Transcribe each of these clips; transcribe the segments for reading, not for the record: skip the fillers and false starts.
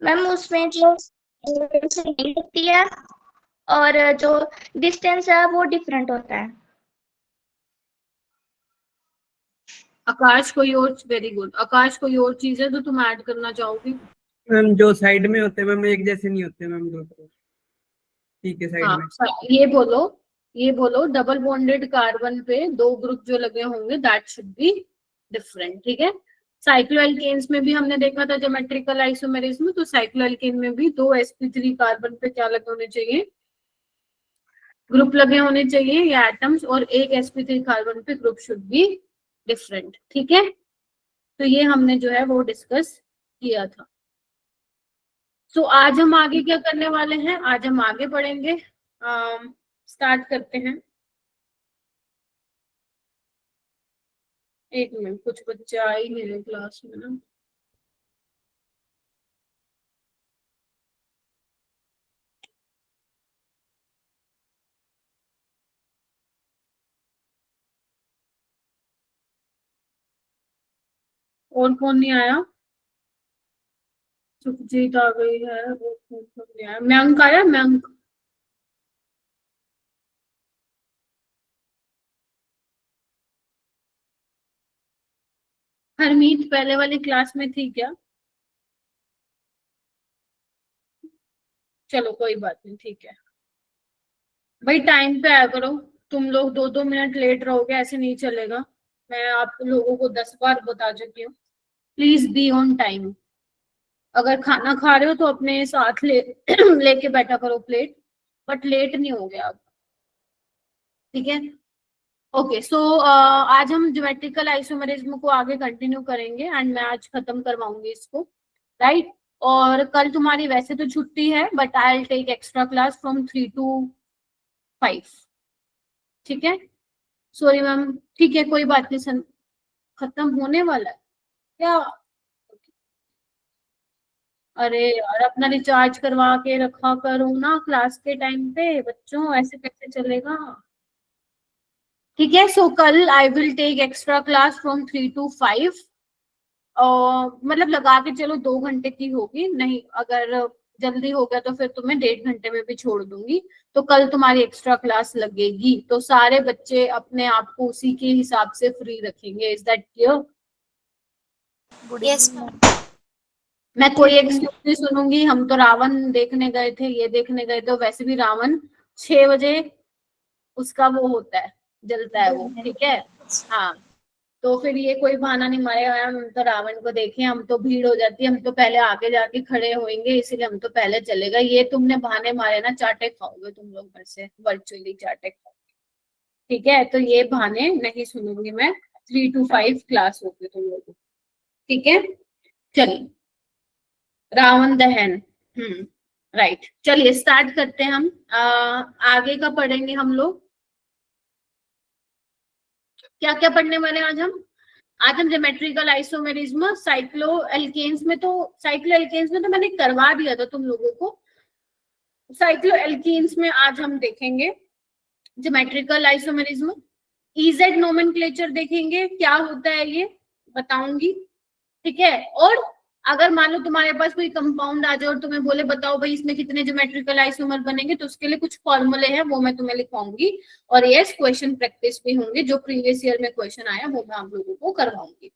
Ma'am उसमें जो नहीं होती है और जो डिस्टेंस है वो डिफरेंट होता है। आकाश कोई और, वेरी गुड आकाश, कोई और चीज है तो तुम ऐड करना चाहोगी? मैम जो साइड में होते हैं मैम एक जैसे नहीं होते मैम, दो ठीक है साइड हाँ, में। ये बोलो डबल बॉन्डेड कार्बन पे दो ग्रुप जो लगे होंगे दैट शुड बी डिफरेंट, ठीक है। साइक्लोएल्केन्स में भी हमने देखा था ज्योमेट्रिकल आइसोमेरिज्म, तो साइक्लोएल्केन में भी दो sp3 कार्बन पे क्या लगे होने चाहिए, ग्रुप लगे होने चाहिए या एटम्स, और एक sp3 कार्बन पे ग्रुप शुड बी डिफरेंट, ठीक है। तो ये हमने जो है वो डिस्कस किया था। तो आज हम आगे क्या करने वाले हैं, आज हम आगे बढ़ेंगे, स्टार्ट करते हैं। एक मिनट, कुछ बच्चे आ ही नहीं रहे क्लास में ना। और कौन नहीं आया? सुखजीत आ गई है, वो कौन नहीं आया? मयंक आया? मयंक, हरमीत पहले वाली क्लास में थी क्या? चलो कोई बात नहीं, ठीक है भाई, टाइम पे आया करो। तुम लोग 2-2 मिनट लेट रहोगे, ऐसे नहीं चलेगा। मैं आप लोगों को 10 बार बता चुकी हूँ, प्लीज बी ऑन टाइम। अगर खाना खा रहे हो तो अपने साथ लेके बैठा करो प्लेट, बट लेट नहीं हो गया आप, ठीक है। ओके, सो आज हम ज्योमेट्रिकल आइसोमेरिज्म को आगे कंटिन्यू करेंगे एंड मैं आज खत्म करवाऊंगी इसको, राइट। और कल तुम्हारी वैसे तो छुट्टी है, but I will take extra class from 3 to 5, ठीक है। सॉरी मैम, ठीक है कोई बात नहीं, सन खत्म होने वाला है क्या? अरे यार, अपना रिचार्ज करवा के रखा करो ना क्लास के टाइम पे, बच्चों ऐसे कैसे चलेगा? ठीक है, सो कल I will take extra class from 3 to 5, और मतलब लगा के चलो 2 घंटे की होगी, नहीं अगर जल्दी हो गया तो फिर तुम्हें 1.5 घंटे में भी छोड़ दूंगी। तो कल तुम्हारी एक्स्ट्रा क्लास लगेगी, तो सारे बच्चे अपने आप को उसी के हिसाब से फ्री रखेंगे। Is that clear? Yes ma'am. मैं कोई एक्सक्यूज नहीं सुनूंगी। हम तो रावण देखने गए थे, ये देखने गए थे, वैसे भी रावण 6 बजे उसका वो होता है, जलता है वो, ठीक है। हाँ, तो फिर ये कोई बहाना नहीं मारेगा मैम हम तो रावण को देखें, हम तो भीड़ हो जाती है, हम तो पहले आगे जाके खड़े होंगे इसीलिए हम तो पहले चलेगा। ये तुमने बहाने मारे ना, चाटे खाओगे तुम लोग घर से, वर्चुअली चाटे खाओगे, ठीक है। तो ये बहाने नहीं सुनूंगी मैं। 3 to 5 क्लास होगी तुम लोगों, ठीक है। चलिए, रावण दहन, राइट, चलिए स्टार्ट करते हैं हम। आगे का पढ़ेंगे हम लोग। क्या क्या पढ़ने वाले हैं आज हम ज्योमेट्रिकल आइसोमेरिज्म, साइक्लोएल्केन्स में तो मैंने करवा दिया था तुम लोगों को। साइक्लोएल्केन्स में आज हम देखेंगे ज्योमेट्रिकल आइसोमेरिज्म। इजेड नोमेनक्लेचर देखेंगे, क्या होता है ये बताऊंगी, ठीक है। और अगर मान लो तुम्हारे पास कोई कंपाउंड आ जाए और तुम्हें बोले बताओ भाई इसमें कितने ज्योमेट्रिकल आइसोमर बनेंगे, तो उसके लिए कुछ फॉर्मूले हैं वो मैं तुम्हें लिखवाऊंगी, और यस क्वेश्चन प्रैक्टिस भी होंगे, जो प्रीवियस ईयर में क्वेश्चन आया वो मैं आप लोगों को करवाऊंगी,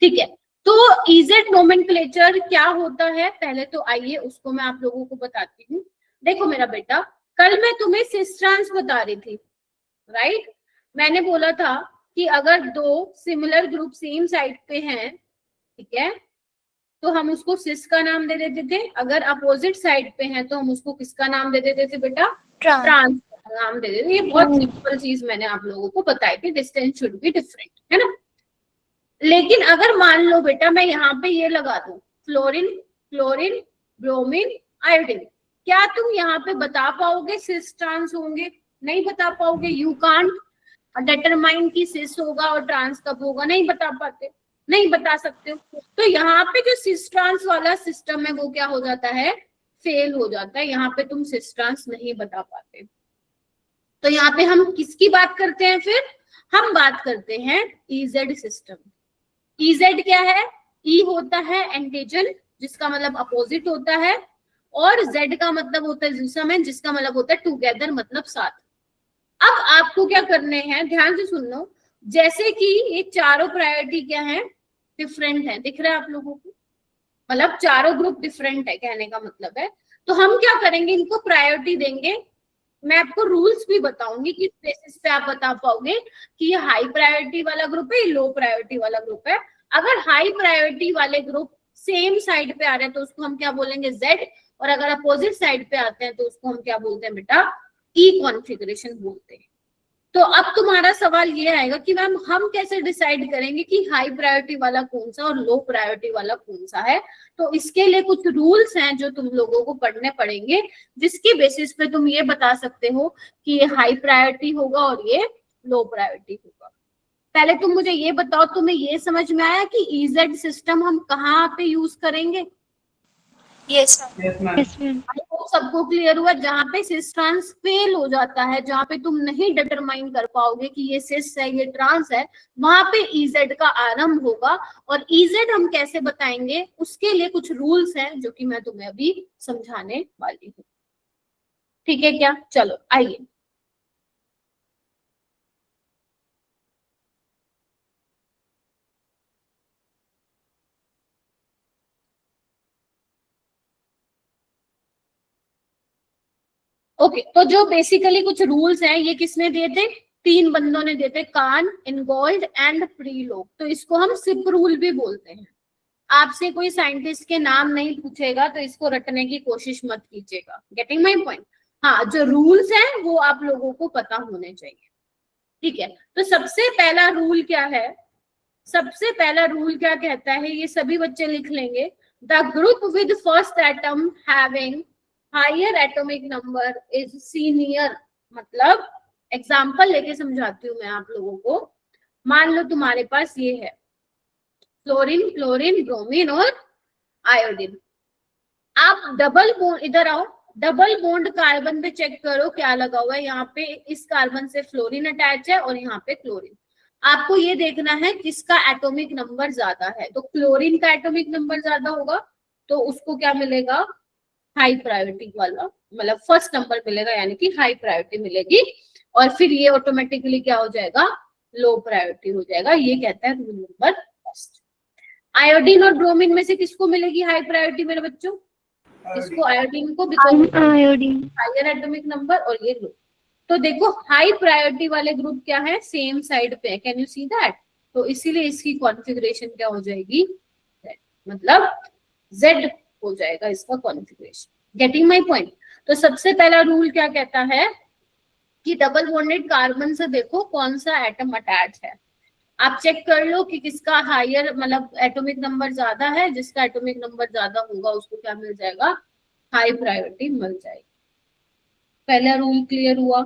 ठीक है। तो इजेड नोमेनक्लेचर क्या होता है, पहले तो आइए उसको मैं आप लोगों को बताती हूँ। देखो मेरा बेटा, कल मैं तुम्हें सिस ट्रांस बता रही थी, राइट। मैंने बोला था कि अगर दो सिमिलर ग्रुप सेम साइड पे हैं, ठीक है, तो हम उसको सिस का नाम दे देते थे। अगर अपोजिट साइड पे हैं तो हम उसको किसका नाम दे देते थे बेटा? ट्रांस का नाम दे देते। ये बहुत सिंपल चीज मैंने आप लोगों को बताई थी, डिस्टेंस शुड बी डिफरेंट, है ना। लेकिन अगर मान लो बेटा मैं यहाँ पे ये लगा दूं फ्लोरीन, क्लोरीन, ब्रोमीन, आयोडीन, क्या तुम यहाँ पे बता पाओगे सिस ट्रांस होंगे? नहीं बता पाओगे। यू कांट डिटरमाइन की सिस होगा और ट्रांस कब होगा, नहीं बता पाते, नहीं बता सकते हो। तो यहाँ पे जो सिस ट्रांस वाला सिस्टम है वो क्या हो जाता है? फेल हो जाता है। यहाँ पे तुम सिस ट्रांस नहीं बता पाते। तो यहाँ पे हम किसकी बात करते हैं फिर? हम बात करते हैं इजेड सिस्टम। इजेड क्या है? ई होता है एंटीजन, जिसका मतलब अपोजिट होता है, और Z का मतलब होता है जिसम, जिसका मतलब होता है टुगेदर, मतलब साथ। अब आपको क्या करने हैं, ध्यान से सुन लो। जैसे कि ये चारों प्रायोरिटी क्या है, डिफरेंट है, दिख रहा है आप लोगों को, मतलब चारों ग्रुप डिफरेंट है, कहने का मतलब है। तो हम क्या करेंगे, इनको प्रायोरिटी देंगे। मैं आपको रूल्स भी बताऊंगी किस बेसिस पे आप बता पाओगे कि ये हाई प्रायोरिटी वाला ग्रुप है, ये लो प्रायोरिटी वाला ग्रुप है। अगर हाई प्रायोरिटी वाले ग्रुप सेम साइड पे आ रहे हैं तो उसको हम क्या बोलेंगे, Z, और अगर अपोजिट साइड पे आते हैं तो उसको हम क्या बोलते हैं बेटा, ई कॉन्फ़िगरेशन बोलते हैं। तो अब तुम्हारा सवाल ये आएगा कि मैम हम कैसे डिसाइड करेंगे कि हाई प्रायोरिटी वाला कौन सा और लो प्रायोरिटी वाला कौन सा है। तो इसके लिए कुछ रूल्स हैं जो तुम लोगों को पढ़ने पड़ेंगे, जिसके बेसिस पे तुम ये बता सकते हो कि ये हाई प्रायोरिटी होगा और ये लो प्रायोरिटी होगा। पहले तुम मुझे ये बताओ, तुम्हें ये समझ में आया कि ईजेड सिस्टम हम कहाँ पे यूज करेंगे? Yes yes ma'am. मैम। तो सबको क्लियर हुआ, जहां पे सिस ट्रांस फेल हो जाता है, जहां पे तुम नहीं डिटरमाइन कर पाओगे कि ये सिस है ये ट्रांस है, वहां पे ईजेड का आरंभ होगा। और ईजेड हम कैसे बताएंगे, उसके लिए कुछ रूल्स हैं जो कि मैं तुम्हें अभी समझाने वाली हूँ। ठीक है क्या? चलो आइए। ओके, तो जो बेसिकली कुछ रूल्स हैं ये किसने दिए थे, तीन बंदों ने दिए थे, कान, इनगोल्ड एंड प्रीलोग। तो इसको हम सिप रूल भी बोलते हैं। आपसे कोई साइंटिस्ट के नाम नहीं पूछेगा तो इसको रटने की कोशिश मत कीजिएगा। Getting my point? हाँ, जो रूल्स हैं वो आप लोगों को पता होने चाहिए। ठीक है, तो सबसे पहला रूल क्या है, सबसे पहला रूल क्या कहता है, ये सभी बच्चे लिख लेंगे। The group with first atom having higher atomic number is senior. मतलब एग्जांपल लेके समझाती हूँ मैं आप लोगों को। मान लो तुम्हारे पास ये है फ्लोरीन, क्लोरीन, ब्रोमीन और आयोडीन। आप डबल बॉन्ड, इधर आओ, डबल बॉन्ड कार्बन पे चेक करो क्या लगा हुआ है। यहाँ पे इस कार्बन से फ्लोरीन अटैच है और यहाँ पे क्लोरीन। आपको ये देखना है किसका एटॉमिक नंबर ज्यादा है। तो क्लोरीन का एटॉमिक नंबर ज्यादा होगा तो उसको क्या मिलेगा, हाई प्रायोरिटी वाला, मतलब फर्स्ट नंबर मिलेगा, यानी कि हाई प्रायोरिटी मिलेगी। और फिर ये ऑटोमेटिकली क्या हो जाएगा, लो प्रायोरिटी हो जाएगा। ये कहता है रूल नंबर फर्स्ट। आयोडीन और ब्रोमीन में से किसको मिलेगी हाई प्रायोरिटी मेरे बच्चों? इसको, आयोडीन को, because iodine. Higher atomic number, और ये लो। तो देखो हाई प्रायोरिटी वाले ग्रुप क्या है, सेम साइड पे है, कैन यू सी दैट? तो इसीलिए इसकी कॉन्फ़िगरेशन क्या हो जाएगी, Z, मतलब Z हो जाएगा इसका कॉन्फ़िगरेशन। Getting my point? तो सबसे पहला रूल क्या कहता है कि डबल बॉन्डेड कार्बन से देखो कौन सा एटम अटैच है। आप चेक कर लो कि किसका हायर, मतलब एटॉमिक नंबर ज्यादा है। जिसका एटॉमिक नंबर ज्यादा होगा उसको क्या मिल जाएगा, हाई प्रायोरिटी मिल जाएगी। पहला रूल क्लियर हुआ?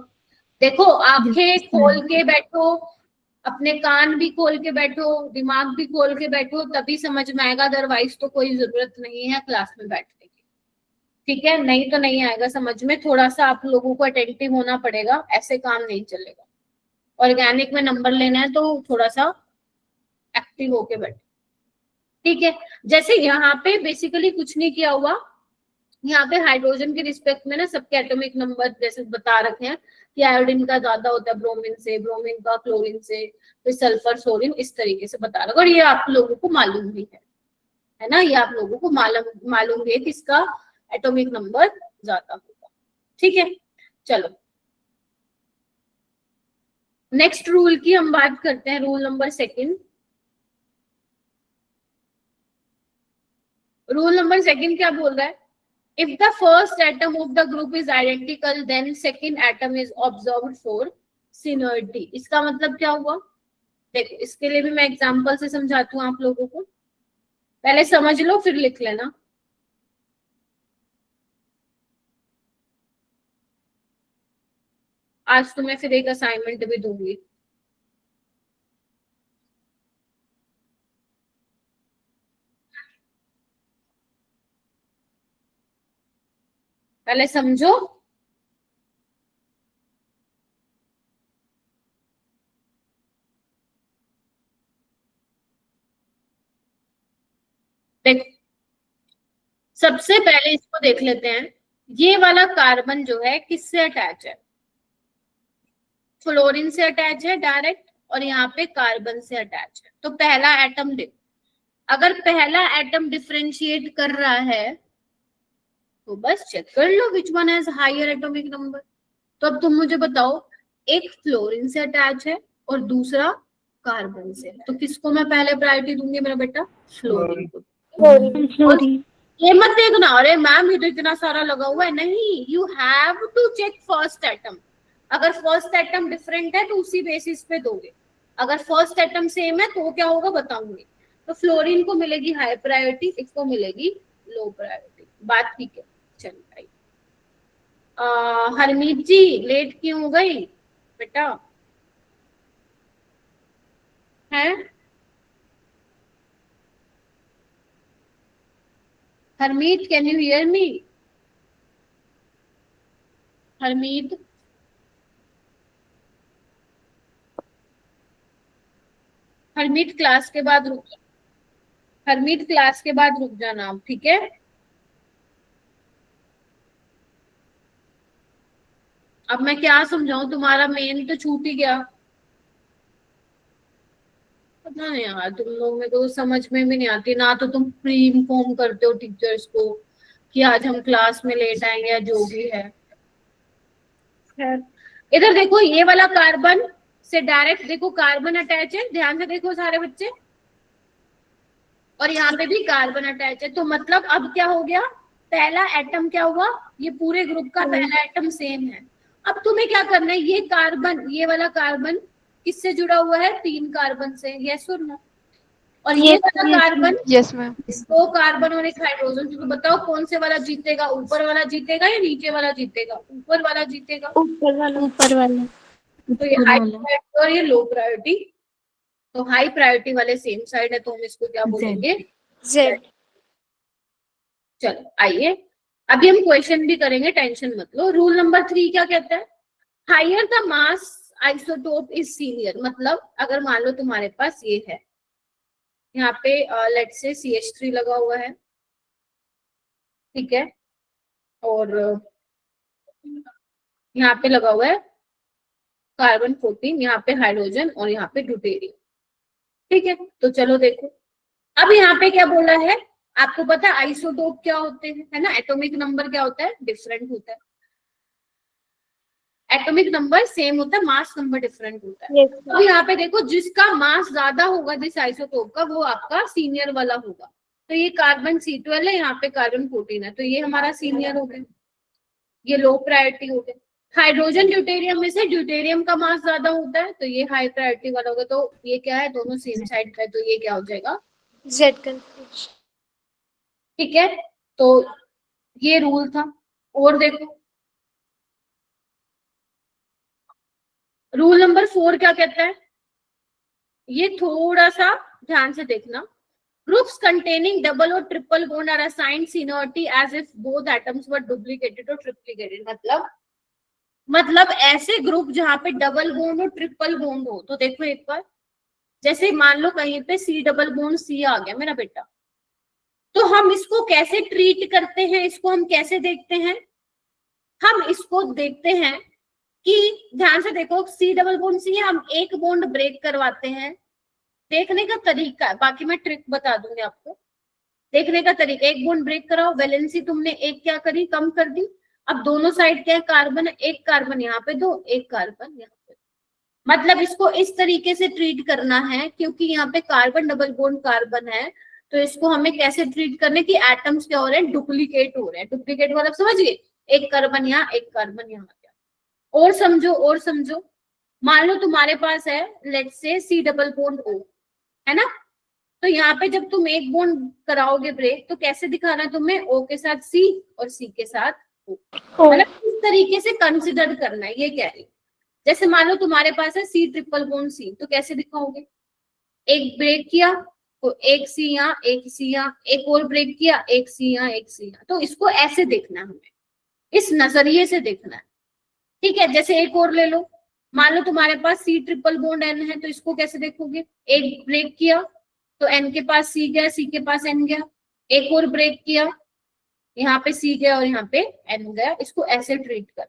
देखो आंखें खोल के बैठो, अपने कान भी खोल के बैठो, दिमाग भी खोल के बैठो, तभी समझ में आएगा। अदरवाइज तो कोई जरूरत नहीं है क्लास में बैठने की। ठीक है, नहीं तो नहीं आएगा समझ में। थोड़ा सा आप लोगों को अटेंटिव होना पड़ेगा, ऐसे काम नहीं चलेगा। ऑर्गेनिक में नंबर लेना है तो थोड़ा सा एक्टिव होके बैठो। ठीक है, जैसे यहाँ पे बेसिकली कुछ नहीं किया हुआ। यहाँ पे हाइड्रोजन के रिस्पेक्ट में ना सबके एटॉमिक नंबर जैसे बता रखे हैं कि आयोडीन का ज्यादा होता है ब्रोमीन से, ब्रोमीन का क्लोरीन से, फिर सल्फर, सोडियम, इस तरीके से बता रखा। और ये आप लोगों को मालूम भी है ना, ये आप लोगों को मालूम भी है कि इसका एटॉमिक नंबर ज्यादा होगा। ठीक है, चलो नेक्स्ट रूल की हम बात करते हैं, rule number second. Rule number second क्या बोल रहा है, if the first atom of the group is identical then second atom is observed for synergy। इसका मतलब क्या हुआ, देखो इसके लिए भी मैं एग्जांपल से समझाती हूँ आप लोगों को। पहले समझ लो फिर लिख लेना। आज तुम्हें फिर एक असाइनमेंट भी दूंगी। पहले समझो। देखो सबसे पहले इसको देख लेते हैं, ये वाला कार्बन जो है किससे अटैच है? फ्लोरीन से अटैच है डायरेक्ट, और यहाँ पे कार्बन से अटैच है। तो पहला एटम देखो, अगर पहला एटम डिफरेंशिएट कर रहा है तो बस चेक कर लो which one has higher atomic number. तो अब तुम मुझे बताओ, एक फ्लोरीन से अटैच है और दूसरा कार्बन से, तो किसको मैं पहले प्रायोरिटी दूंगी मेरा बेटा? फ्लोरीन को। फ्लोरीन। ये मत देखना अरे मैम ये तो इतना सारा लगा हुआ है, नहीं, you have to check first atom. अगर फर्स्ट एटम डिफरेंट है तो उसी बेसिस पे दोगे, अगर फर्स्ट एटम सेम है तो क्या होगा बताऊंगी। तो फ्लोरीन को मिलेगी हाई प्रायोरिटी, इसको मिलेगी लो प्रायोरिटी। बात ठीक है, चल भाई। हरमीत जी लेट क्यों हो गई बेटा? है Harmeet, can you hear me? Harmeet, Harmeet class के बाद रुक, हरमीत क्लास के बाद रुक जाना आप, ठीक है? अब मैं क्या समझाऊं, तुम्हारा मेन तो छूट ही गया। पता नहीं यार, तुम लोग में तो समझ में भी नहीं आती ना, तो तुम प्री इन्फॉर्म करते हो टीचर्स को कि आज हम क्लास में लेट आएंगे या जो भी है। इधर देखो, ये वाला कार्बन से डायरेक्ट देखो कार्बन अटैच है, ध्यान से देखो सारे बच्चे, और यहाँ पे भी कार्बन अटैच है। तो मतलब अब क्या हो गया, पहला एटम क्या हुआ, ये पूरे ग्रुप का पहला एटम सेम है। अब तुम्हें क्या करना है, ये कार्बन, ये वाला कार्बन किससे जुड़ा हुआ है? 3 कार्बन से, यस और नो? और ये वाला कार्बन, यस मैम, 2 कार्बन और 1 हाइड्रोजन। तो बताओ कौन से वाला जीतेगा, ऊपर वाला जीतेगा या नीचे वाला जीतेगा? ऊपर वाला जीतेगा। ऊपर वाला। ऊपर वाला। तो ये हाई प्रायोरिटी और ये लो प्रायोरिटी। तो हाई प्रायोरिटी वाले सेम साइड है, तो हम इसको क्या बोलेंगे? जेड। चलो आइए, अभी हम क्वेश्चन भी करेंगे, टेंशन मत लो। रूल नंबर 3 क्या कहता है? Higher the mass isotope is senior. मतलब अगर मान लो तुम्हारे पास ये है, यहाँ पे लेट्स से CH3 लगा हुआ है, ठीक है, और यहाँ पे लगा हुआ है कार्बन 14, यहाँ पे हाइड्रोजन और यहाँ पे ड्यूटेरियम, ठीक है। तो चलो देखो, अब यहाँ पे क्या बोला है, आपको पता है आइसोटोप क्या होते हैं, है ना? एटॉमिक नंबर क्या होता है? डिफरेंट होता है। एटॉमिक नंबर सेम होता है, मास नंबर डिफरेंट होता है। तो यहाँ पे देखो, जिसका मास ज्यादा होगा जिस आइसोटोप का, वो आपका सीनियर वाला होगा। तो ये कार्बन C12 है, यहाँ पे कार्बन 14 है, तो ये हमारा सीनियर हो गया, ये लो प्रायोरिटी हो गया। हाइड्रोजन ड्यूटेरियम में से ड्यूटेरियम का मास ज्यादा होता है, तो ये हाई प्रायोरिटी वाला होगा। तो ये क्या है, दोनों सेम साइड पे, तो ये क्या हो जाएगा? जेड कंफ्यूज, ठीक है। तो ये रूल था। और देखो रूल नंबर 4 क्या कहता है, ये थोड़ा सा ध्यान से देखना। ग्रुप्स कंटेनिंग डबल और triple bond are assigned seniority as if both atoms were duplicated और ट्रिप्लीकेटेड। मतलब ऐसे ग्रुप जहां पे डबल बॉन्ड और ट्रिपल बॉन्ड हो। तो देखो एक बार, जैसे मान लो कहीं पे C डबल बॉन्ड C आ गया मेरा बेटा, तो हम इसको कैसे ट्रीट करते हैं, इसको हम कैसे देखते हैं? हम इसको देखते हैं कि ध्यान से देखो, C डबल बॉन्ड C है, हम एक बॉन्ड ब्रेक करवाते हैं। देखने का तरीका है, बाकी मैं ट्रिक बता दूंगी आपको। देखने का तरीका, एक बॉन्ड ब्रेक कराओ, वैलेंसी तुमने एक क्या करी, कम कर दी। अब दोनों साइड क्या है, कार्बन है, एक कार्बन यहाँ पे दो, एक कार्बन यहाँ पे। मतलब इसको इस तरीके से ट्रीट करना है, क्योंकि यहाँ पे कार्बन डबल बॉन्ड कार्बन है, तो इसको हमें कैसे ट्रीट करने की, एटम्स क्या हो रहे हैं, डुप्लीकेट हो रहे हैं। डुप्लीकेट मतलब समझिए, एक कार्बन यहाँ, एक कार्बन यहाँ। और समझो, और समझो, मान लो तुम्हारे पास है let's say C double bond O, है ना? तो यहाँ पे जब तुम एक बॉन्ड कराओगे ब्रेक, तो कैसे दिखाना है तुम्हें, O के साथ C और C के साथ O। मतलब इस तरीके से कंसिडर करना है, ये कह रही। जैसे मान लो तुम्हारे पास है C ट्रिपल बॉन्ड C, तो कैसे दिखाओगे, एक ब्रेक किया तो एक C यहाँ, एक C यहाँ, एक और ब्रेक किया, एक C यहाँ, एक C यहाँ। तो इसको ऐसे देखना है हमें, इस नजरिए से देखना है, ठीक है। जैसे एक और ले लो, मान लो तुम्हारे पास C ट्रिपल बॉन्ड N है, तो इसको कैसे देखोगे, एक ब्रेक किया तो N के पास C गया, C के पास N गया, एक और ब्रेक किया यहाँ पे C गया और यहाँ पे N गया, इसको ऐसे ट्रीट कर।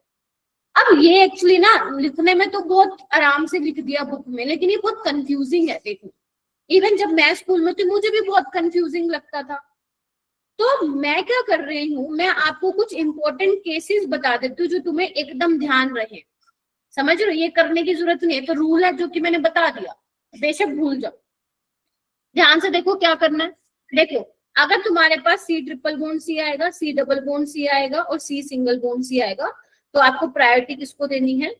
अब ये एक्चुअली ना लिखने में तो बहुत आराम से लिख दिया बुक में, लेकिन ये बहुत कंफ्यूजिंग है। देखो इवन जब मैं स्कूल में थी मुझे भी बहुत कंफ्यूजिंग लगता था। तो मैं क्या कर रही हूँ, मैं आपको कुछ इंपॉर्टेंट केसेस बता देती हूँ जो तुम्हें एकदम ध्यान रहे। समझ रहे हो, ये करने की जरूरत नहीं है, तो रूल है जो कि मैंने बता दिया, बेशक भूल जाओ। ध्यान से देखो क्या करना है। देखो अगर तुम्हारे पास C ट्रिपल बॉन्ड C आएगा, C डबल बॉन्ड C आएगा और C सिंगल बॉन्ड C आएगा, तो आपको प्रायोरिटी किसको देनी है,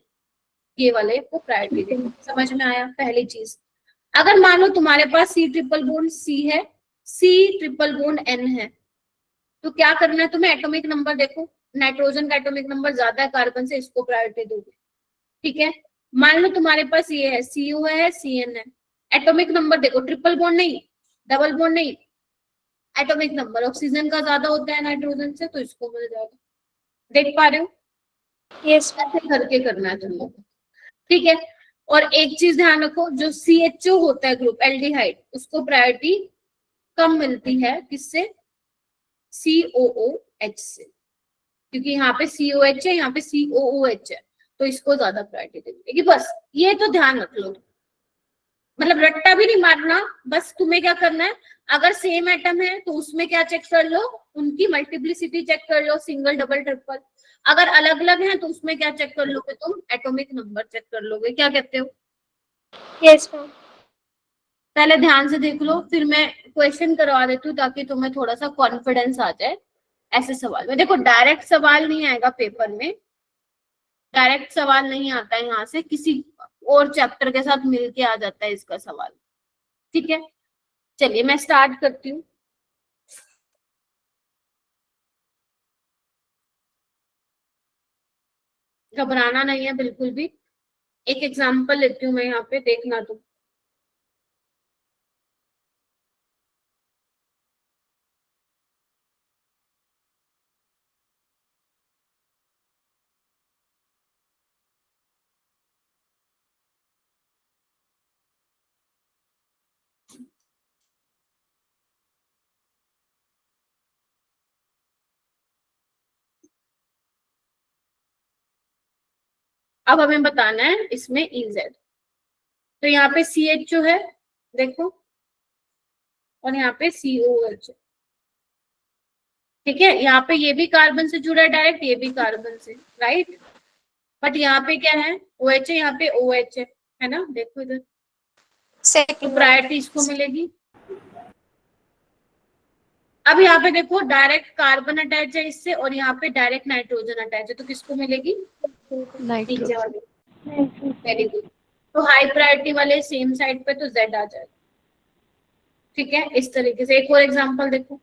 ये वाले को प्रायोरिटी देनी। समझ में आया पहली चीज। अगर मान लो तुम्हारे पास C ट्रिपल बॉन्ड C है, C ट्रिपल बॉन्ड N है, तो क्या करना है तुम्हें, एटॉमिक नंबर देखो, नाइट्रोजन का एटॉमिक नंबर ज्यादा है कार्बन से, इसको प्रायोरिटी दोगे। ठीक है, मान लो तुम्हारे पास ये है CU है CN है, एटॉमिक नंबर देखो, ट्रिपल बॉन्ड नहीं, डबल बॉन्ड नहीं, एटॉमिक नंबर ऑक्सीजन का ज्यादा होता है नाइट्रोजन से, तो इसको मिल जाएगा। देख पा रहे हो, यस ऐसे करके करना है तुम लोग। ठीक है, और एक चीज ध्यान रखो, जो CHO होता है ग्रुप एल्डिहाइड, उसको प्रायोरिटी कम मिलती है किससे, COOH से, क्योंकि यहाँ पे COH है, यहाँ पे COOH है, तो इसको ज्यादा प्रायोरिटी देगी। बस ये तो ध्यान रख लो, मतलब रट्टा भी नहीं मारना, बस तुम्हें क्या करना है, अगर सेम एटम है तो उसमें क्या चेक कर लो, उनकी मल्टीप्लिसिटी चेक कर लो, सिंगल डबल ट्रिपल। अगर अलग अलग है तो उसमें क्या चेक कर लोगे तुम, एटॉमिक नंबर चेक कर लोगे। क्या कहते हो, यस मैम। पहले ध्यान से देख लो, फिर मैं क्वेश्चन करवा देती हूँ ताकि तुम्हें थोड़ा सा कॉन्फिडेंस आ जाए ऐसे सवाल में। देखो डायरेक्ट सवाल नहीं आएगा पेपर में, डायरेक्ट सवाल नहीं आता है यहाँ से, किसी और चैप्टर के साथ मिलके आ जाता है इसका सवाल। ठीक है, चलिए मैं स्टार्ट करती हूँ। घबराना नहीं है बिल्कुल भी, एक एग्जांपल लेती हूँ मैं यहाँ पे, देखना तुम। अब हमें बताना है इसमें EZ। तो यहाँ पे CHO है देखो, और यहाँ पे COH है। ठीक है, यहाँ पे ये भी कार्बन से जुड़ा है डायरेक्ट, ये भी कार्बन से, राइट। बट यहाँ पे क्या है, OH है, यहाँ पे OH है ना, देखो इधर, तो सेकंड प्रायोरिटी इसको मिलेगी। अब यहाँ पे देखो डायरेक्ट कार्बन अटैच है इससे, और यहाँ पे डायरेक्ट नाइट्रोजन अटैच है, तो किसको मिलेगी, नीचे वाले। वेरी गुड, तो हाई प्रायोरिटी वाले सेम साइड पे, तो Z आ जाएगा। ठीक है, इस तरीके से। एक और एग्जांपल देखो,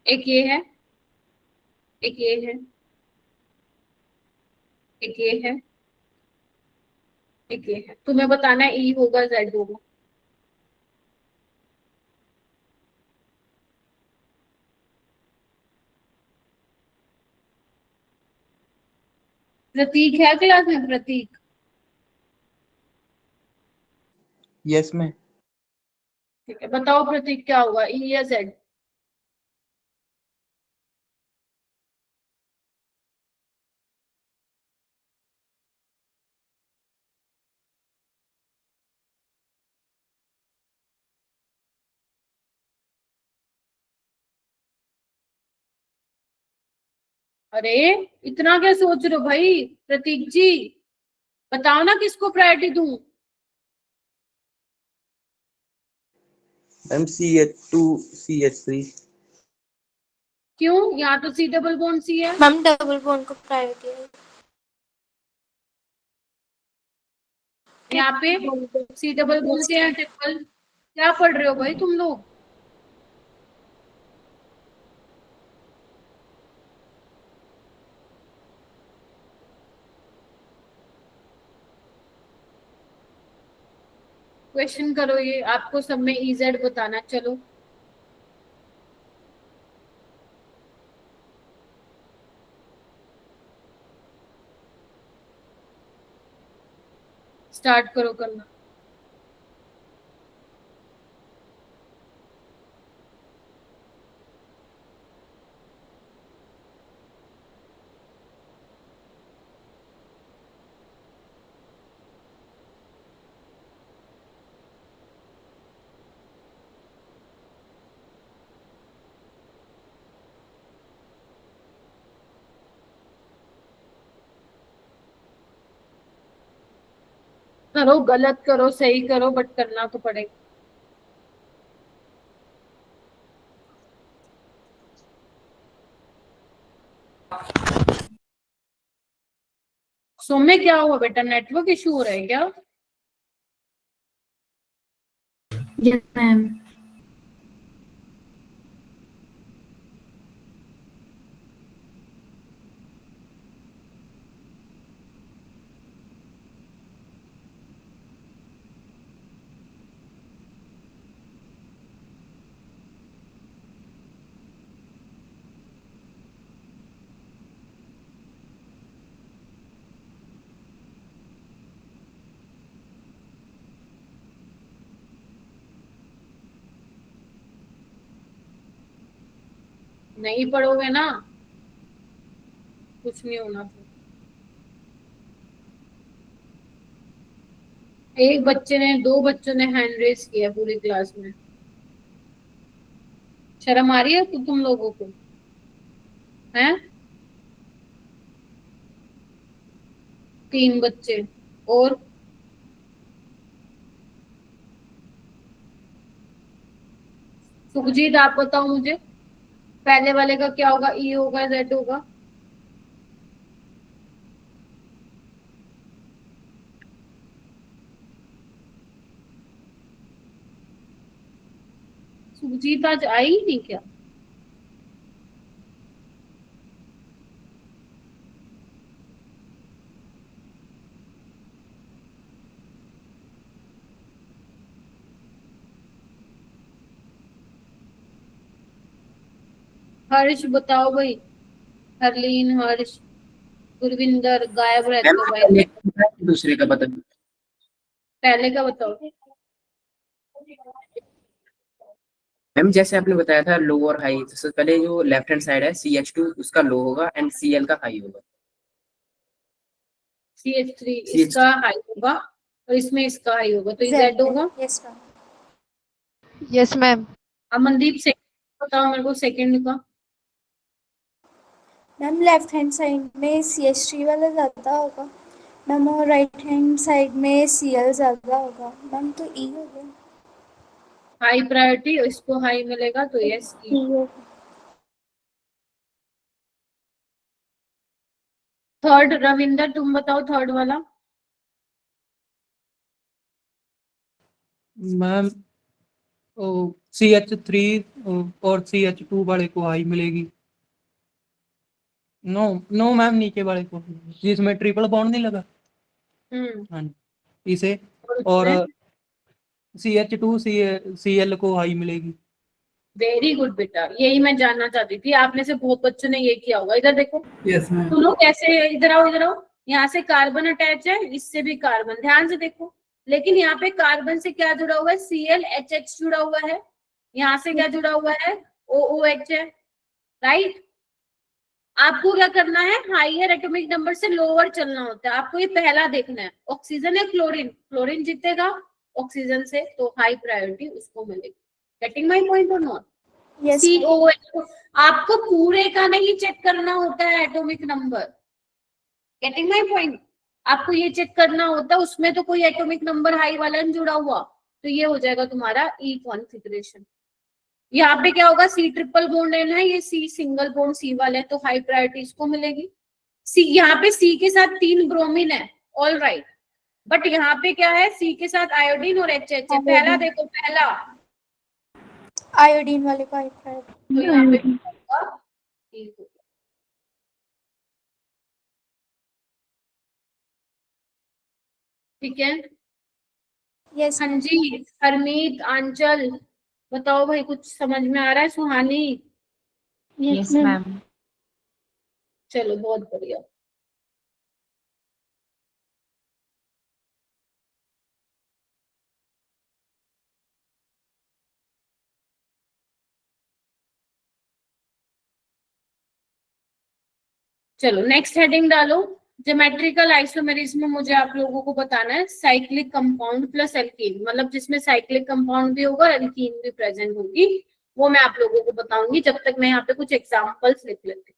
एक ये है, एक ये है, एक ये है, एक ये है। तुम्हें बताना है E होगा Z होगा। प्रतीक है क्लास में, प्रतीक? यस में। ठीक है, बताओ प्रतीक क्या होगा, E या Z? अरे इतना क्या सोच रहे हो भाई प्रतीक जी, बताओ ना किसको प्रायोरिटी दूं। Ma'am CH2 CH3। क्यों, यहाँ तो C डबल बॉन्ड C है। मैम डबल बॉन्ड को प्रायोरिटी है। यहाँ पे C डबल बॉन्ड से ट्रिपल, क्या पढ़ रहे हो भाई तुम लोग। क्वेश्चन करो, ये आपको सब में EZ बताना। चलो स्टार्ट करो करना। करो, गलत करो, सही करो, बट करना तो पड़ेगा। सौम्य क्या हुआ बेटा, नेटवर्क इशू हो रहा है क्या? Yes ma'am. नहीं पढ़ोगे ना कुछ नहीं होना फिर। एक बच्चे ने, दो बच्चों ने हैंड रेस किया पूरी क्लास में। शर्म आ रही है तो तुम लोगों को? हैं? 3 बच्चे और सुखजीत आप बताओ मुझे, पहले वाले का क्या होगा? ई होगा, जेड होगा? सुखजीत आज आई ही नहीं क्या? हर्ष बताओ भाई, हरलीन, हर्ष, गुरविंदर गायब रहते हो भाई। दूसरे का पता। पहले का बताओ। मैम जैसे आपने बताया था लो और हाई, तो सबसे पहले जो लेफ्ट हैंड साइड है CH2 उसका लो होगा एंड Cl का हाई होगा। CH3 इसका हाई होगा और इसमें इसका हाई होगा, तो ये Z होगा। Yes ma'am. Yes ma'am. Amandeep second बताओ मेरे को, सेकंड का। मैम लेफ्ट हैंड साइड में CH3 वाला ज़्यादा होगा मैम, और राइट हैंड साइड में Cl ज़्यादा होगा मैम, तो E हो गया। हाई प्रायोरिटी, इसको हाई मिलेगा तो यस E होगा। थर्ड रविंदर तुम बताओ, थर्ड वाला। मैम CH3 और CH2 वाले को हाई मिलेगी। नो नो मैम, नीचे वाले को जिसमें ट्रिपल बॉन्ड नहीं लगा। हाँ जी, इसे और CH2 Cl को हाई मिलेगी। वेरी गुड बेटा, यही मैं जानना चाहती थी। आप में से बहुत बच्चों ने ये किया होगा। इधर देखो, यस मैम। तुम लोग कैसे, इधर आओ, इधर आओ। यहाँ से कार्बन अटैच है, इससे भी कार्बन, ध्यान से देखो। लेकिन यहाँ पे कार्बन से क्या जुड़ा हुआ है? ClHH जुड़ा हुआ है। यहाँ से क्या जुड़ा हुआ है? OOH है, राइट। आपको क्या करना है? हाइयर एटॉमिक नंबर से लोअर चलना होता है। आपको ये पहला देखना है। ऑक्सीजन है क्लोरीन, क्लोरीन जीतेगा ऑक्सीजन से, तो हाई प्रायोरिटी उसको मिलेगी। गेटिंग माय पॉइंट और नॉट? यस COH आपको पूरे का नहीं चेक करना होता है atomic number. Getting my point? आपको ये चेक करना होता है उसमें तो कोई एटॉमिक नंबर हाई वाला नहीं जुड़ा हुआ, तो ये हो जाएगा तुम्हारा ई कॉन्फिगरेशन। यहाँ पे क्या होगा? C ट्रिपल बॉन्ड लेना है, ये C सिंगल बॉन्ड C वाले है, तो हाई प्रायोरिटी इसको मिलेगी। C, यहाँ पे C के साथ 3 ब्रोमीन है, ऑल राइट। बट यहाँ पे क्या है? C के साथ आयोडीन और HH है। पहला देखो, पहला आयोडीन वाले को हाई प्रायोरिटी। तो यहाँ पे होगा E होगा। ठीक है। यस हाँ जी, हरमीत, आंचल बताओ भाई, कुछ समझ में आ रहा है? सुहानी? Yes ma'am. चलो बहुत बढ़िया। चलो नेक्स्ट हेडिंग डालो। ज्योमेट्रिकल आइसोमेरिज्म में मुझे आप लोगों को बताना है साइक्लिक कंपाउंड प्लस एल्कीन, मतलब जिसमें साइक्लिक कंपाउंड भी होगा, एल्कीन भी प्रेजेंट होगी, वो मैं आप लोगों को बताऊंगी। जब तक मैं यहाँ पे कुछ एग्जांपल्स लिख लेती हूँ।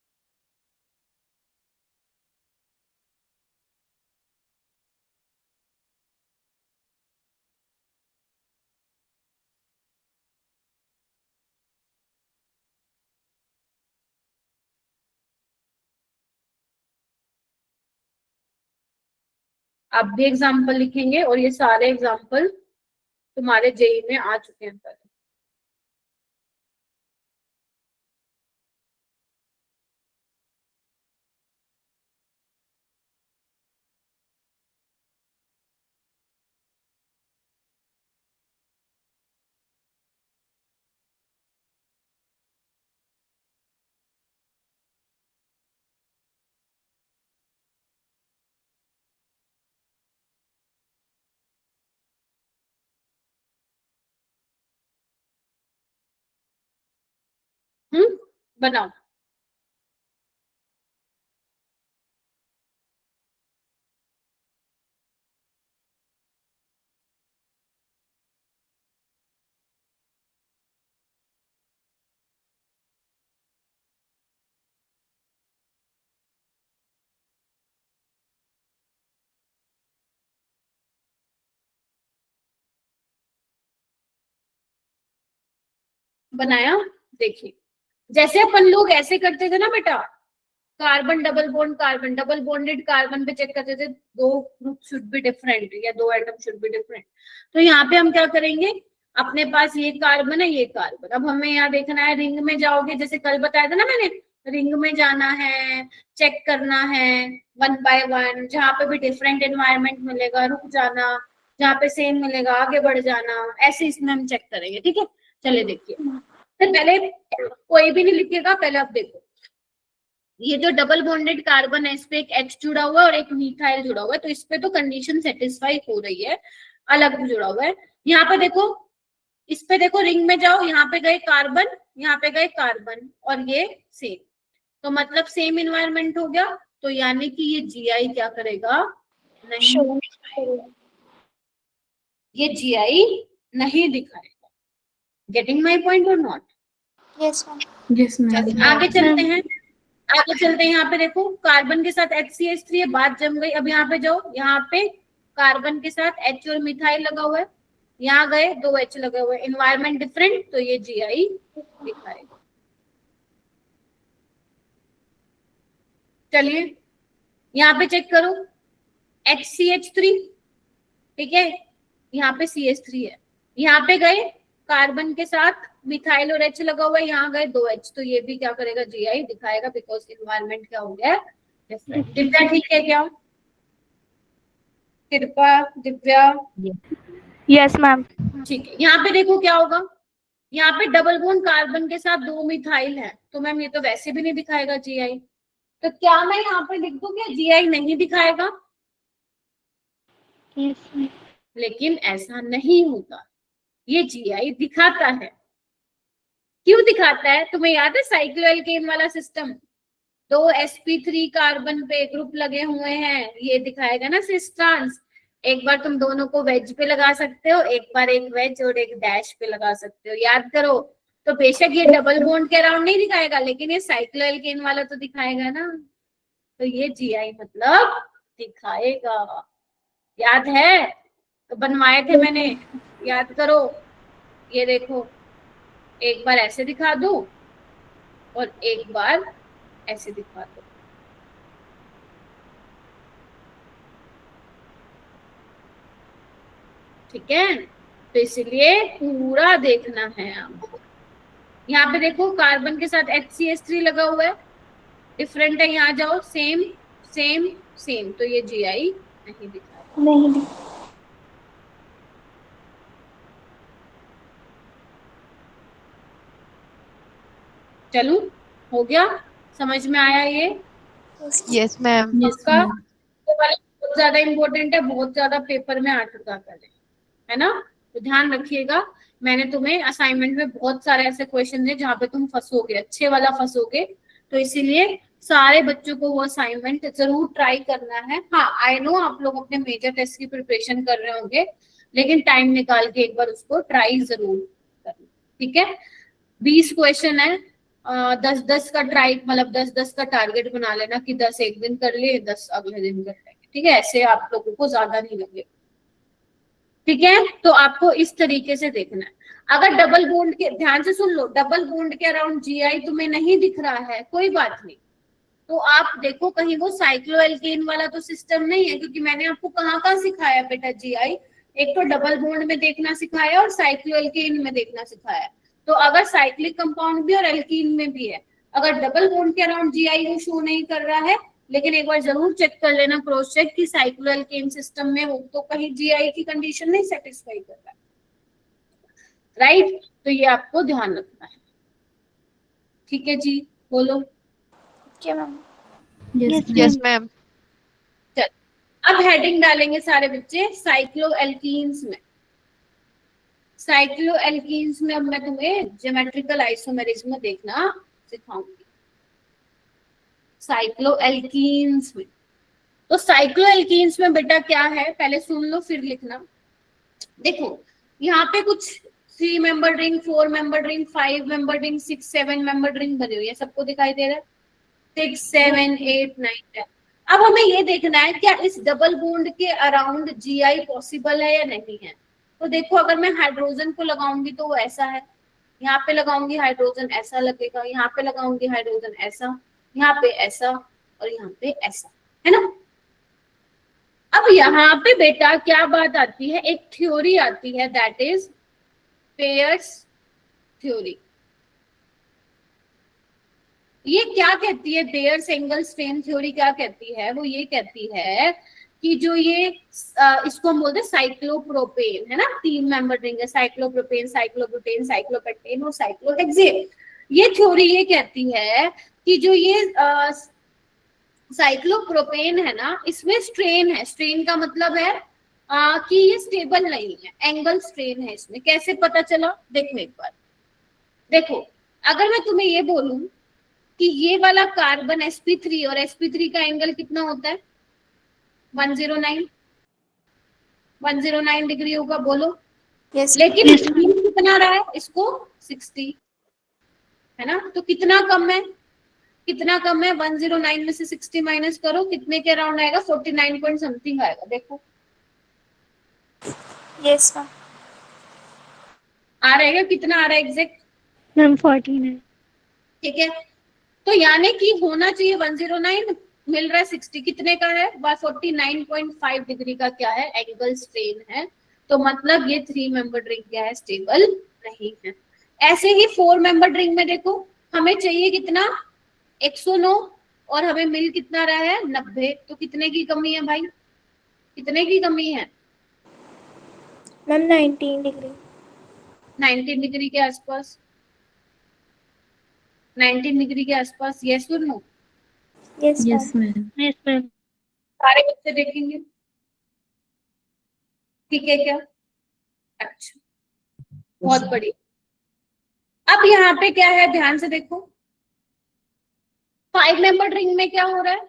आप भी एग्जाम्पल लिखेंगे और ये सारे एग्जाम्पल तुम्हारे जेई में आ चुके हैं पहले। बनाओ। बनाया? देखिए, जैसे अपन लोग ऐसे करते थे ना बेटा, कार्बन डबल बॉन्डेड कार्बन पे चेक करते थे, दो ग्रुप शुड बी डिफरेंट या दो एटम शुड बी डिफरेंट। तो यहाँ पे हम क्या करेंगे, अपने पास ये कार्बन है, ये कार्बन, अब हमें यहाँ देखना है, रिंग में जाओगे, जैसे कल बताया था ना मैंने, रिंग में जाना है, चेक करना है 1 by 1, जहाँ पे भी डिफरेंट एनवायरमेंट मिलेगा रुक जाना, जहाँ पे सेम मिलेगा आगे बढ़ जाना, ऐसे इसमें हम चेक करेंगे। ठीक है, चलिए देखिए, तो पहले कोई भी नहीं लिखेगा, पहले आप देखो, ये जो डबल बॉन्डेड कार्बन है, इस पे एक H जुड़ा हुआ है और एक मिथाइल जुड़ा हुआ है, तो इस पे तो कंडीशन सेटिस्फाई हो रही है, अलग भी जुड़ा हुआ है। यहाँ पे देखो, इस पे देखो, रिंग में जाओ, यहाँ पे गए कार्बन, यहाँ पे गए कार्बन, और ये सेम, तो मतलब सेम एनवायरनमेंट हो गया, तो यानी कि ये जीआई क्या करेगा, नहीं, ये जीआई नहीं दिखाएगा। गेटिंग माई पॉइंट और not? Yes ma'am. Yes ma'am. आगे चलते हैं, यहाँ पे देखो, कार्बन के साथ HCH3 है, बात जम गई। अब यहाँ पे जाओ, यहाँ पे कार्बन के साथ H और मिथाइल लगा हुआ है, यहाँ गए 2 H लगे हुए, एनवायरमेंट डिफरेंट, तो ये जीआई दिखाएगा। चलिए यहाँ पे चेक करो, HCH3, ठीक है, यहाँ पे CH3 है, यहाँ पे गए कार्बन के साथ मिथाइल और H लगा हुआ है, यहाँ गए 2 H, तो ये भी क्या करेगा, जीआई दिखाएगा, बिकॉज एनवायरमेंट क्या हो गया, डिफरेंट। दिव्या ठीक है क्या? कृपा, दिव्या, यस मैम। ठीक है। यहाँ पे देखो क्या होगा, यहाँ पे डबल बॉन्ड कार्बन के साथ 2 मिथाइल है, तो मैम ये तो वैसे भी नहीं दिखाएगा जीआई, तो क्या मैं यहाँ पे लिख दूं क्या जीआई नहीं दिखाएगा? Yes ma'am. लेकिन ऐसा नहीं होता, ये जीआई दिखाता है। क्यों दिखाता है? तुम्हें याद है साइक्लोएल्केन वाला सिस्टम, 2 sp3 कार्बन पे ग्रुप लगे हुए हैं, ये दिखाएगा ना सिस ट्रांस। एक बार तुम दोनों को वेज पे लगा सकते हो, एक बार एक वेज और एक डैश पे लगा सकते हो, याद करो। तो बेशक ये डबल बॉन्ड के अराउंड नहीं दिखाएगा, लेकिन ये साइक्लोएल्केन वाला तो दिखाएगा ना, तो ये जीआई मतलब दिखाएगा। याद है, तो बनवाए थे मैंने, याद करो। ये देखो, एक बार ऐसे दिखा दो और एक बार ऐसे दिखा दो, ठीक है, तो इसलिए पूरा देखना है आपको। यहाँ पे देखो, कार्बन के साथ HCH3 लगा हुआ है, डिफरेंट है, यहाँ जाओ, सेम सेम सेम, तो ये जीआई नहीं दिखाएगा। नहीं दिख चलो, हो गया, समझ में आया ये? Yes ma'am. इसका बहुत ज्यादा इम्पोर्टेंट है, बहुत ज्यादा पेपर में आ चुका है ना, तो ध्यान रखिएगा। मैंने तुम्हें असाइनमेंट में बहुत सारे ऐसे क्वेश्चन है जहाँ पे तुम फंसोगे, अच्छे वाला फंसोगे, तो इसीलिए सारे बच्चों को वो असाइनमेंट जरूर ट्राई करना है। हाँ, आई नो आप लोग अपने मेजर टेस्ट की प्रिपरेशन कर रहे होंगे, लेकिन टाइम निकाल के एक बार उसको ट्राई जरूर करना, ठीक है। 20 क्वेश्चन है, 10-10 का ट्राई, मतलब 10-10 का टारगेट बना लेना कि 10 एक दिन कर लिए, 10 अगले दिन कर लेंगे, ठीक है, ऐसे आप लोगों को ज्यादा नहीं लगेगा, ठीक है। तो आपको इस तरीके से देखना है। अगर डबल बॉन्ड के, ध्यान से सुन लो, डबल बॉन्ड के अराउंड जीआई तुम्हें नहीं दिख रहा है, कोई बात नहीं, तो आप देखो कहीं वो साइक्लोएल्केन वाला तो सिस्टम नहीं है, क्योंकि मैंने आपको कहाँ सिखाया बेटा जीआई, एक तो डबल बॉन्ड में देखना सिखाया और साइक्लोएल्केन में देखना सिखाया। तो अगर साइक्लिक कंपाउंड भी और एल्कीन में भी है, अगर डबल बॉन्ड के अराउंड जीआई वो शो नहीं कर रहा है, लेकिन एक बार जरूर चेक कर लेना, क्रॉस चेक कि साइक्लोएल्केन सिस्टम में हो तो कहीं जीआई की कंडीशन नहीं सेटिस्फाई कर रहा है, राइट। तो ये आपको ध्यान रखना है, ठीक है जी, बोलो। Okay ma'am. Yes ma'am. अब हेडिंग डालेंगे सारे बच्चे साइक्लोएल्कीन्स में। साइक्लोएल्कीन्स में अब मैं तुम्हें ज्योमेट्रिकल आइसोमेरिज्म देखना सिखाऊंगी साइक्लोएल्कीन्स में। तो साइक्लोएल्कीन्स में बेटा क्या है, पहले सुन लो फिर लिखना। देखो यहाँ पे कुछ 3 member ring, 4 member ring, 5 member ring, 6, 7 member ring बनी हुई है, सबको दिखाई दे रहा है 6, 7, 8, 9, 10। अब हमें ये देखना है क्या इस डबल बॉन्ड के अराउंड जीआई पॉसिबल है या नहीं है। तो देखो अगर मैं हाइड्रोजन को लगाऊंगी तो वो ऐसा है, यहाँ पे लगाऊंगी हाइड्रोजन ऐसा लगेगा, यहाँ पे लगाऊंगी हाइड्रोजन ऐसा, यहाँ पे ऐसा और यहाँ पे ऐसा, है ना। अब यहाँ पे बेटा क्या बात आती है, एक थ्योरी आती है, दैट इज पेयर्स थ्योरी। ये क्या कहती है, बेयर्स एंगल स्ट्रेन थ्योरी क्या कहती है, वो ये कहती है कि जो ये इसको हम बोलते हैं साइक्लोप्रोपेन, है ना, 3 मेंबर रिंग है, साइक्लोप्रोपेन, साइक्लोब्यूटेन, साइक्लोपेंटेन और साइक्लोहेक्सेन। ये थ्योरी ये कहती है कि जो ये साइक्लोप्रोपेन है ना, इसमें स्ट्रेन है। स्ट्रेन का मतलब है कि ये स्टेबल नहीं है, एंगल स्ट्रेन है इसमें। कैसे पता चला, देखो एक बार। देखो अगर मैं तुम्हें ये बोलूं कि ये वाला कार्बन sp3 और sp3 का एंगल कितना होता है 109 डिग्री होगा, बोलो। यस लेकिन कितना रहा है इसको 60, है ना। तो कितना कम है, कितना कम है, 109 में से 60 माइनस करो, कितने के अराउंड आएगा, 49 पॉइंट समथिंग आएगा। देखो यस मैम। आ रहेगा, कितना आ रहा है एग्जैक्ट मैम 14 है, ठीक है। तो यानी कि होना चाहिए 109, मिल रहा है 60, कितने का है 49.5 डिग्री का क्या है, एंगल स्ट्रेन है। तो मतलब ये 3 मेंबर रिंग क्या है, स्टेबल नहीं है। ऐसे ही 4 मेंबर रिंग में देखो हमें चाहिए कितना 109 और हमें मिल कितना रहा है 90। तो कितने की कमी है भाई, कितने की कमी है मैम 19 डिग्री। 19 डिग्री के आसपास, 19 डिग्री के आसपास, यस और no. Yes ma'am. Yes ma'am. सारे बच्चे देखेंगे, ठीक है क्या, अच्छा बहुत बढ़िया। अब यहाँ पे क्या है, ध्यान से देखो, 5 मेंबर रिंग में क्या हो रहा है,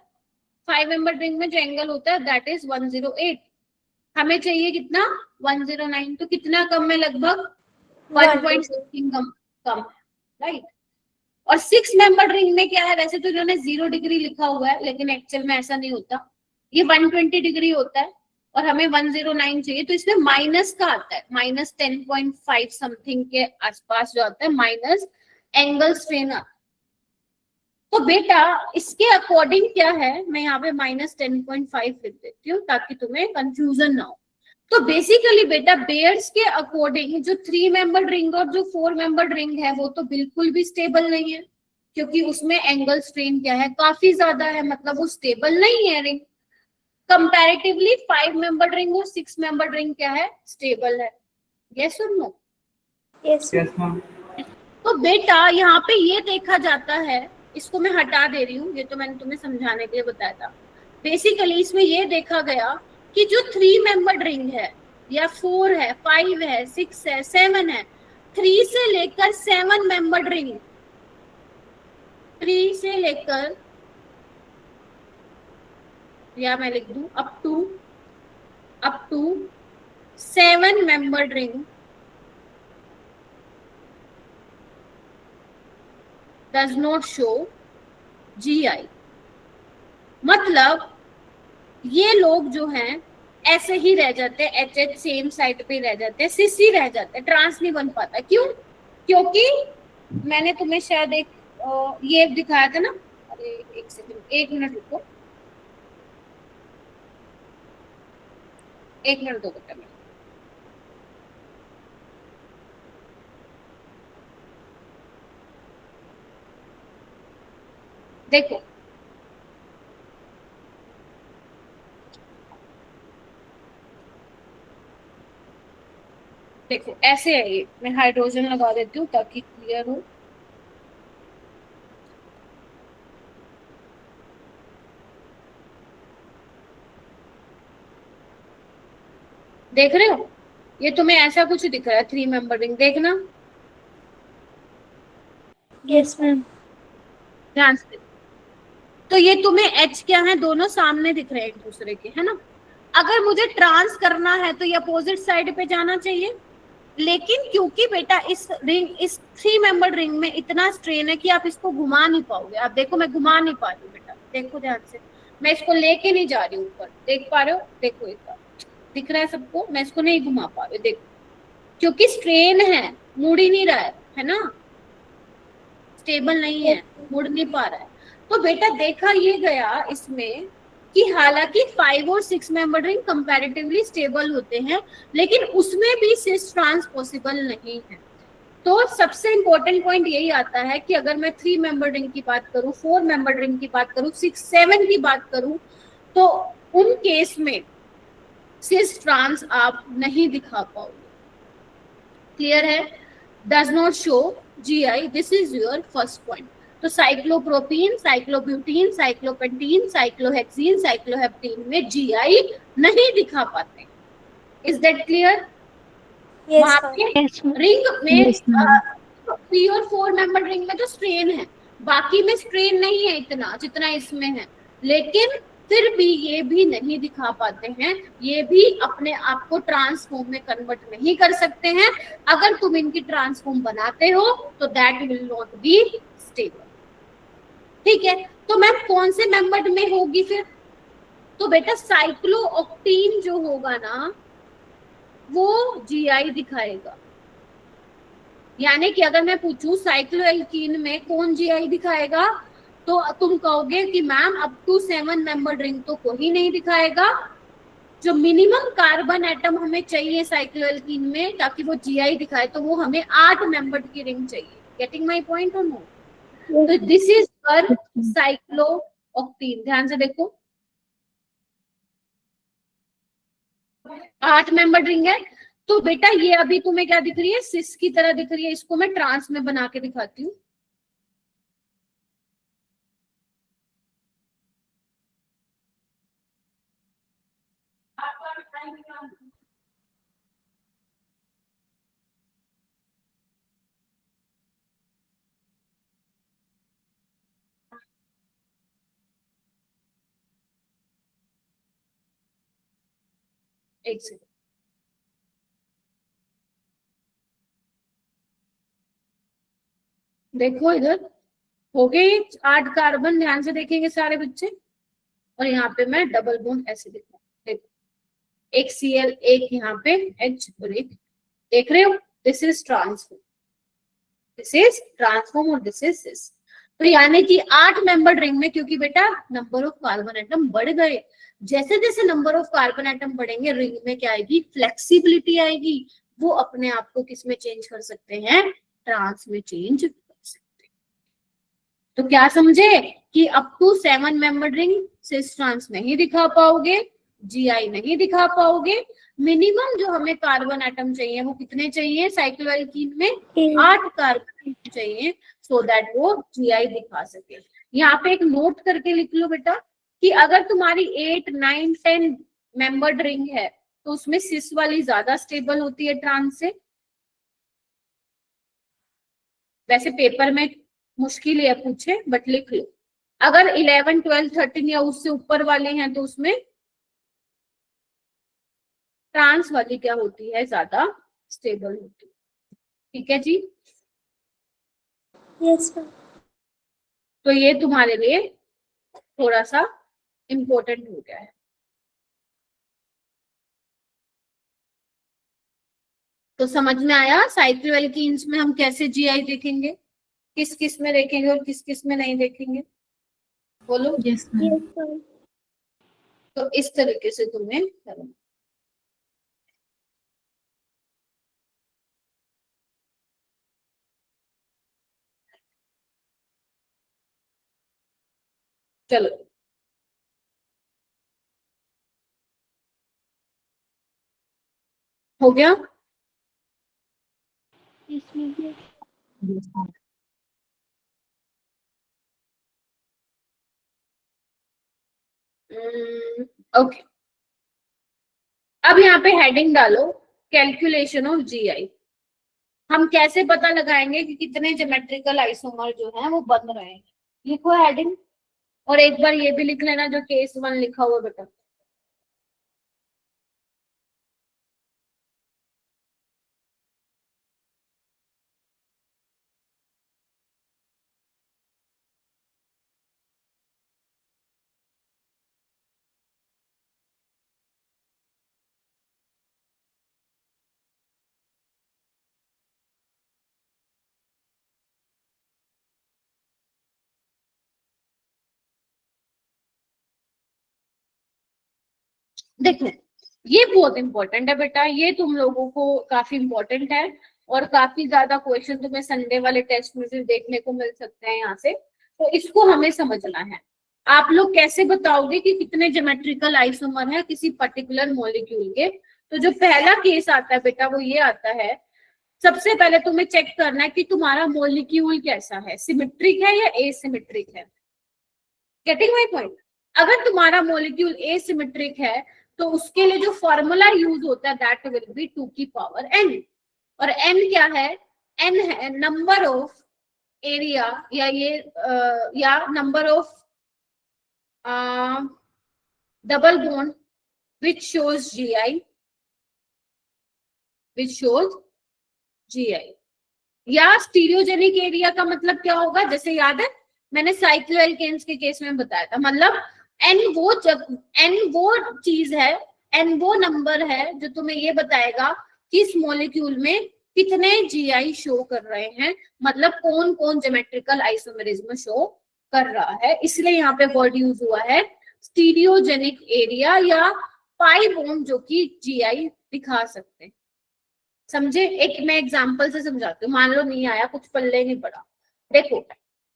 5 मेंबर रिंग में जो एंगल होता है दैट इज 108, हमें चाहिए कितना 109। तो कितना कम है, लगभग 1 पॉइंट समथिंग कम, राइट। और 6 मेंबर रिंग में क्या है, वैसे तो इन्होंने 0 डिग्री लिखा हुआ है, लेकिन एक्चुअल में ऐसा नहीं होता, ये 120 डिग्री होता है और हमें 109 चाहिए। तो इसमें माइनस का आता है, माइनस 10.5 समथिंग के आसपास जो आता है माइनस एंगल स्ट्रेन आता है। तो बेटा इसके अकॉर्डिंग क्या है, मैं यहाँ पे माइनस 10.5 लिख देती हूँ ताकि तुम्हें कंफ्यूजन ना हो। तो बेसिकली बेटा बेयर्स के अकॉर्डिंग जो 3 मेंबर रिंग और जो 4 मेंबर रिंग है वो तो बिल्कुल भी स्टेबल नहीं है, क्योंकि उसमें एंगल स्ट्रेन क्या है, काफी ज्यादा है, मतलब वो स्टेबल नहीं है रिंग। कंपैरेटिवली 5 मेंबर रिंग और 6 मेंबर रिंग क्या है, स्टेबल है, यस और नो। यस तो बेटा यहाँ पे ये देखा जाता है, इसको मैं हटा दे रही हूँ, ये तो मैंने तुम्हें समझाने के लिए बताया था। बेसिकली इसमें ये देखा गया कि जो 3 मेंबर रिंग है या 4 है, 5 है, 6 है, 7 है, 3 से लेकर 7 मेंबर रिंग, 3 से लेकर, या मैं लिख दूं up to 7 member ring does not show GI। मतलब ये लोग जो हैं ऐसे ही रह जाते हैं, एच सेम साइड पे रह जाते हैं, सिस रह जाते हैं, ट्रांस नहीं बन पाता। क्यों, क्योंकि मैंने तुम्हें शायद एक ये दिखाया था ना, एक सेकंड, 1 मिनट रुको, 1 मिनट दो बेटा। मैं देखो देखो ऐसे है ये, मैं हाइड्रोजन लगा देती हूँ ताकि क्लियर हो। देख रहे हो, ये तुम्हें ऐसा कुछ दिख रहा है 3 मेंबर रिंग, देखना यस मैम। ध्यान से। तो ये तुम्हें एच क्या है, दोनों सामने दिख रहे हैं एक दूसरे के, है ना। अगर मुझे ट्रांस करना है तो ये अपोजिट साइड पे जाना चाहिए, लेकिन क्योंकि बेटा इस 3 मेंबर रिंग में इतना स्ट्रेन है कि आप इसको घुमा नहीं पाओगे। आप देखो मैं घुमा नहीं पा रही हूँ बेटा, देखो ध्यान से, मैं इसको लेके नहीं जा रही हूँ ऊपर, देख पा रहे हो, देखो एक बार दिख रहा है सबको, मैं इसको नहीं घुमा पा रही हूँ, देखो क्योंकि स्ट्रेन है, मुड़ ही नहीं रहा है ना, स्टेबल नहीं है, मुड़ नहीं पा रहा है। तो बेटा देखा ये गया इसमें कि हालांकि 5 और 6 मेंबर रिंग कंपैरेटिवली स्टेबल होते हैं, लेकिन उसमें भी सिस ट्रांस पॉसिबल नहीं है। तो सबसे इंपॉर्टेंट पॉइंट यही आता है कि अगर मैं 3 मेंबर रिंग की बात करूं, 4 मेंबर रिंग की बात करूं, 6, 7 की बात करूं, तो उन केस में सिस ट्रांस आप नहीं दिखा पाओगे। क्लियर है? Does not show GI, this is your first point. तो साइक्लोप्रोपीन, साइक्लोब्यूटीन, साइक्लोपेंटीन, साइक्लोहेक्सीन, साइक्लोहेप्टीन में GI नहीं दिखा पाते। Is that clear? वहां पे रिंग में 3 और 4 मेंबर रिंग में तो स्ट्रेन है, बाकी में स्ट्रेन नहीं है इतना जितना इसमें है, लेकिन फिर भी ये भी नहीं दिखा पाते हैं, ये भी अपने आप को ट्रांसफॉर्म में कन्वर्ट नहीं कर सकते हैं। अगर तुम इनकी ट्रांसफॉर्म बनाते हो तो that will not be stable. ठीक है, तो मैम कौन से मेंबर में होगी फिर? तो बेटा साइक्लोऑक्टीन जो होगा ना वो GI दिखाएगा। यानी कि अगर मैं पूछूं साइक्लोएल्कीन में कौन GI दिखाएगा, तो तुम कहोगे कि ma'am up to 7 member ring तो कोई नहीं दिखाएगा। जो मिनिमम कार्बन एटम हमें चाहिए साइक्लोएल्कीन में ताकि वो GI दिखाए, तो वो हमें 8 मेंबर की रिंग चाहिए। गेटिंग माय पॉइंट और नो? तो दिस इज फॉर साइक्लोऑक्टीन। ध्यान से देखो, 8 मेंबर रिंग है। तो बेटा ये अभी तुम्हें क्या दिख रही है? सिस की तरह दिख रही है। इसको मैं ट्रांस में बना के दिखाती हूँ। एक सेकंड, देखो इधर हो गए 8 कार्बन। ध्यान से देखेंगे सारे बच्चे, और यहाँ पे मैं डबल बॉन्ड ऐसे दिखा, देखो एक Cl, एक यहाँ पे H और एक, देख रहे हो? This is transform, this is transform और दिस इज सिस। तो यानी कि 8 मेंबर रिंग में, क्योंकि बेटा नंबर ऑफ कार्बन एटम बढ़ गए, जैसे जैसे नंबर ऑफ कार्बन एटम बढ़ेंगे रिंग में क्या आएगी? फ्लेक्सिबिलिटी आएगी। वो अपने आप को किस में चेंज कर सकते हैं? ट्रांस में चेंज कर सकते हैं। तो क्या समझे कि up to 7 member ring cis trans नहीं दिखा पाओगे, GI नहीं दिखा पाओगे। मिनिमम जो हमें कार्बन एटम चाहिए वो कितने चाहिए? साइक्लोएल्कीन में 8 कार्बन चाहिए, सो दैट वो GI दिखा सके। यहाँ पे एक नोट करके लिख लो बेटा कि अगर तुम्हारी 8, 9, 10 मेंबर्ड रिंग है तो उसमें सिस वाली ज्यादा स्टेबल होती है ट्रांस से। वैसे पेपर में मुश्किल है पूछे, बट लिख लो। अगर 11, 12, 13 या उससे ऊपर वाले हैं तो उसमें ट्रांस वाली क्या होती है? ज्यादा स्टेबल होती है। ठीक है जी? Yes ma'am. तो ये तुम्हारे लिए थोड़ा सा इम्पोर्टेंट हो गया है। तो समझ में आया साइक्लोएल्कीन्स में हम कैसे GI देखेंगे, किस किस में देखेंगे और किस किस में नहीं देखेंगे? बोलो। Yes, ma'am. Yes, sir. तो इस तरीके से तुम्हें करना। चलो हो गया। इसमें भी ओके, अब यहाँ पे हेडिंग डालो कैलकुलेशन ऑफ जीआई। हम कैसे पता लगाएंगे कि कितने ज्योमेट्रिकल आइसोमर जो है वो बन रहे हैं। लिखो हेडिंग, और एक बार ये भी लिख लेना जो केस 1 लिखा हुआ बेटा। देखो ये बहुत इंपॉर्टेंट है बेटा, ये तुम लोगों को काफी इंपॉर्टेंट है और काफी ज्यादा क्वेश्चन तुम्हें संडे वाले टेस्ट में भी देखने को मिल सकते हैं यहाँ से। तो इसको हमें समझना है। आप लोग कैसे बताओगे कि कितने ज्योमेट्रिकल आइसोमर है किसी पर्टिकुलर मॉलिक्यूल के? तो जो पहला केस आता है बेटा वो ये आता है, सबसे पहले तुम्हें चेक करना है कि तुम्हारा मॉलिक्यूल कैसा है, सिमेट्रिक है या एसिमेट्रिक है। Getting my point? अगर तुम्हारा मॉलिक्यूल एसिमेट्रिक है तो उसके लिए जो फॉर्मूला यूज होता है दैट विल बी 2 की पावर n। और n क्या है? n है नंबर ऑफ एरिया या ये या number of double bond which shows GI, या स्टीरियोजेनिक एरिया का मतलब क्या होगा? जैसे याद है मैंने साइक्लोएल्केन्स के केस में बताया था, मतलब n वो चीज है, n वो नंबर है जो तुम्हें ये बताएगा कि इस मॉलिक्यूल में कितने GI शो कर रहे हैं, मतलब कौन कौन ज्योमेट्रिकल आइसोमेरिज्म शो कर रहा है। इसलिए यहाँ पे वर्ड यूज हुआ है स्टीरियोजेनिक एरिया या पाई बॉन्ड जो कि GI दिखा सकते हैं। समझे? एक मैं एग्जांपल से समझाती हूँ, मान लो नहीं आया, कुछ पल्ले नहीं पड़ा। देखो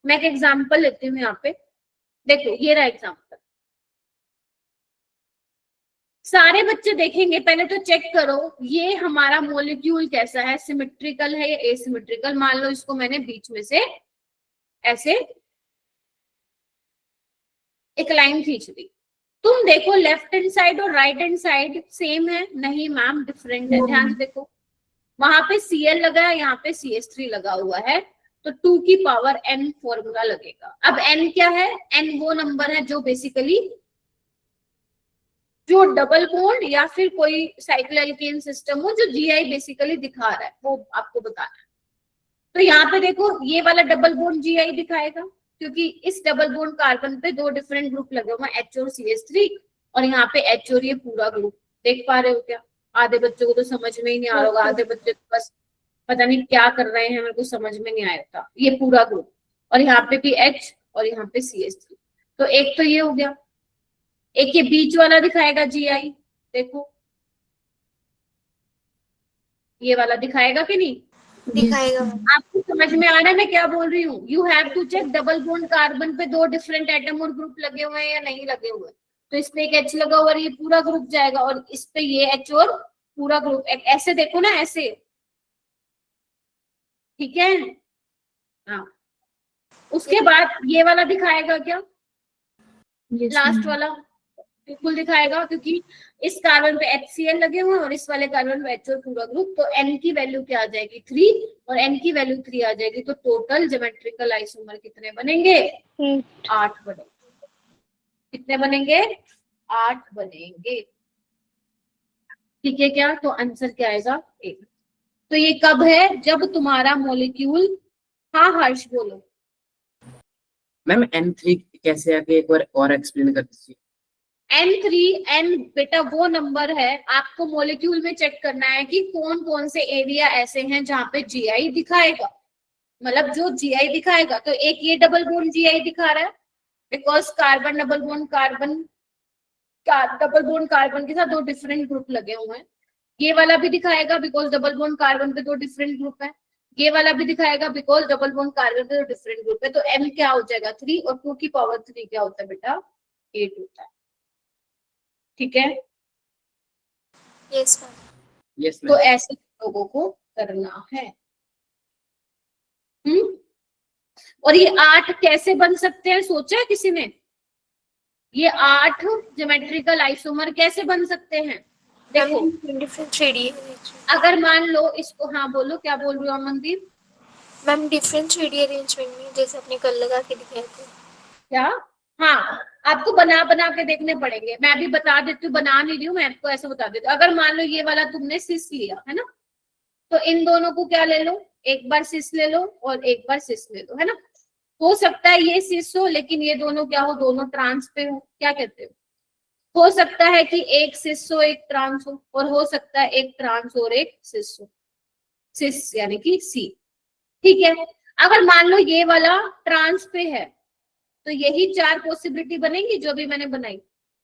मैं एक एग्जांपल लेती हूँ यहाँ पे, देखो ये रहा एग्जांपल। सारे बच्चे देखेंगे, पहले तो चेक करो ये हमारा मॉलिक्यूल कैसा है, सिमेट्रिकल है या एसिमेट्रिकल। मान लो इसको मैंने बीच में से ऐसे एक लाइन खींच दी। तुम देखो लेफ्ट हैंड साइड और राइट हैंड साइड सेम है? नहीं मैम, डिफरेंट है। ध्यान से देखो, वहां पे Cl लगा है, यहाँ पे CH3 लगा हुआ है, तो 2 की पावर n फॉर्मूला लगेगा। अब n क्या है? n वो नंबर है जो बेसिकली जो डबल बॉन्ड या फिर कोई साइक्लोएल्केन सिस्टम हो जो GI बेसिकली दिखा रहा है, वो आपको बताना है। तो यहाँ पे देखो ये वाला डबल बॉन्ड GI दिखाएगा क्योंकि इस डबल बॉन्ड कार्बन पे 2 डिफरेंट ग्रुप लगे हुए हैं, H और CH3, और यहाँ पे H और ये पूरा ग्रुप। देख पा रहे हो क्या? आधे बच्चों को तो समझ में ही नहीं आ रहा होगा, आधे बच्चे तो बस पता नहीं क्या कर रहे हैं, मेरे को समझ में नहीं आया था। ये पूरा ग्रुप और यहाँ पे भी H और यहाँ पे CH3। तो एक तो ये हो गया, एक ये बीच वाला दिखाएगा GI। देखो ये वाला दिखाएगा कि नहीं दिखाएगा। आपको समझ में आ रहा है मैं क्या बोल रही हूँ? You have to check double bond carbon पे 2 डिफरेंट एटम और ग्रुप लगे हुए हैं या नहीं लगे हुए। तो इस पे एक H लगा हुआ है, ये पूरा ग्रुप जाएगा, और इस पे ये H और पूरा ग्रुप। ऐसे देखो ना, ऐसे, ठीक है? हाँ, उसके बाद ये वाला दिखाएगा क्या? लास्ट वाला बिल्कुल दिखाएगा क्योंकि इस कार्बन पे HCl लगे हुए हैं और इस वाले कार्बन पे H और पूरा ग्रुप। तो n की वैल्यू क्या आ जाएगी? 3, और n की वैल्यू 3 आ जाएगी। तो टोटल ज्योमेट्रिकल आइसोमर कितने बनेंगे? 8 बनेंगे। कितने बनेंगे? 8 बनेंगे। ठीक है क्या? तो आंसर क्या आएगा? 1। तो ये कब है? जब तुम्हारा मॉलिक्यूल, हाँ हर्ष बोलो। मैम N3 कैसे आगे एक बार और एक्सप्लेन कर दीजिए। N बेटा वो नंबर है, आपको मॉलिक्यूल में चेक करना है कि कौन कौन से एरिया ऐसे हैं जहां पे GI दिखाएगा, मतलब जो GI दिखाएगा। तो एक ये डबल बॉन्ड GI दिखा रहा है, because carbon double bond carbon के साथ दो डिफरेंट ग्रुप लगे हुए हैं। ये वाला भी दिखाएगा बिकॉज डबल बॉन्ड कार्बन के दो डिफरेंट ग्रुप है। ये वाला भी दिखाएगा बिकॉज डबल बॉन्ड कार्बन के दो डिफरेंट ग्रुप है। तो m क्या हो जाएगा 3 और 2 की पावर 3 क्या होता है बेटा 8 होता है। ठीक है, यस मैम। यस तो मैम। ऐसे लोगों को करना है। और ये 8 कैसे बन सकते हैं सोचा है किसी ने? ये 8 ज्योमेट्रिकल आइसोमर कैसे बन सकते हैं? देखो डिफरेंट 3D अगर मान लो इसको, हाँ बोलो क्या बोल रही हो Amandeep? Ma'am, different 3D arrangement में जैसे अपने कल लगा के दिखाए थे। क्या? हाँ, आपको बना बना के देखने पड़ेंगे। मैं भी बता देती हूँ, बना नहीं रही हूँ मैं, आपको ऐसे बता देती हूँ। अगर मान लो ये वाला तुमने सिस लिया है ना, तो इन दोनों को क्या ले लो, एक बार सिस ले लो और एक बार सिस ले लो, है ना। हो सकता है ये सिस हो लेकिन ये दोनों क्या हो, दोनों ट्रांस पे हो। क्या कहते हो सकता है कि एक सिस हो एक ट्रांस हो, और हो सकता है एक ट्रांस और एक सिस हो, सिस यानी कि सी। ठीक है, अगर मान लो ये वाला ट्रांस पे है तो यही 4 पॉसिबिलिटी बनेंगी जो भी मैंने बनाई,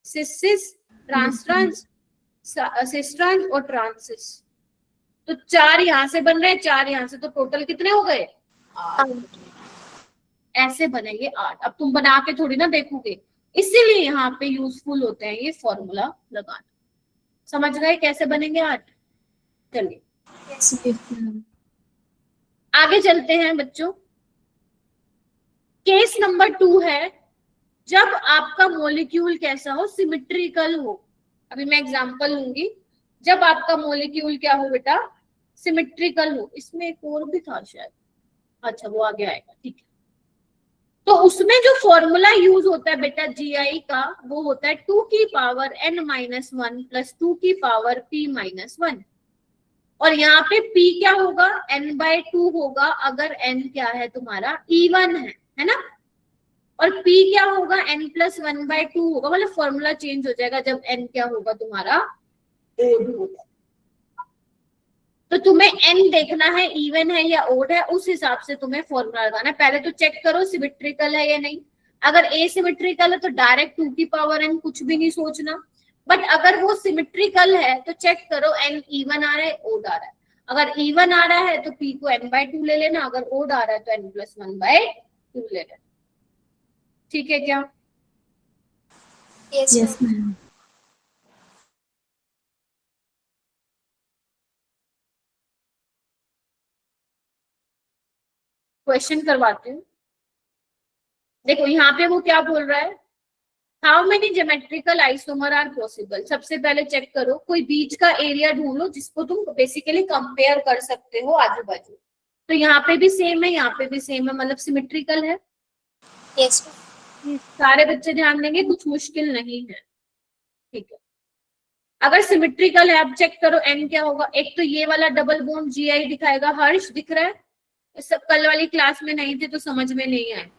सिस सिस, ट्रांस ट्रांस, सिस ट्रांस और ट्रांस सिस। तो 4 यहाँ से बन रहे हैं, 4 यहाँ से, तो टोटल कितने हो गए 8। ऐसे बनेंगे 8। अब तुम बना के थोड़ी ना देखोगे, इसीलिए यहाँ पे यूजफुल होते हैं ये फॉर्मूला लगाना। समझ गए कैसे बनेंगे 8? चलिए आगे चलते हैं बच्चों। केस नंबर 2 है जब आपका मॉलिक्यूल कैसा हो, सिमेट्रिकल हो। अभी मैं एग्जांपल लूंगी। जब आपका मॉलिक्यूल क्या हो बेटा, सिमेट्रिकल हो। इसमें एक और भी था शायद, अच्छा वो आगे आएगा, ठीक है। तो उसमें जो फॉर्मूला यूज होता है बेटा GI का, वो होता है 2 की पावर n-1 प्लस 2 की पावर p-1। और यहाँ पे p क्या होगा, n/2 होगा अगर n क्या है तुम्हारा even है ना। और p क्या होगा, n+1/2 होगा। मतलब फॉर्मूला चेंज हो जाएगा जब n क्या होगा तुम्हारा ओड होगा। तो तुम्हें n देखना है इवन है या ओड है, उस हिसाब से तुम्हें फॉर्मूला लगाना है। पहले तो चेक करो सिमेट्रिकल है या नहीं। अगर एसिमेट्रिकल है तो डायरेक्ट 2 की पावर n, कुछ भी नहीं सोचना। बट अगर वो सिमेट्रिकल है तो चेक करो n इवन आ रहा है ओड आ रहा है। अगर इवन आ रहा है तो p को n/2 ले लेना, अगर ओड आ रहा है तो n+1/2 ले लेना। ठीक है क्या? Yes ma'am. क्वेश्चन करवाती हूँ। देखो यहाँ पे वो क्या बोल रहा है, how many geometrical isomer are possible. सबसे पहले चेक करो, कोई बीच का एरिया ढूंढो जिसको तुम बेसिकली कंपेयर कर सकते हो आजू बाजू। तो यहाँ पे भी सेम है, यहाँ पे भी सेम है, मतलब सिमेट्रिकल है। Yes ma'am. सारे बच्चे ध्यान देंगे, कुछ मुश्किल नहीं है। ठीक है, अगर सिमेट्रिकल है, अब चेक करो n क्या होगा। एक तो ये वाला डबल बॉन्ड GI दिखाएगा, हर्ष दिख रहा है, सब कल वाली क्लास में नहीं थे तो समझ में नहीं आए।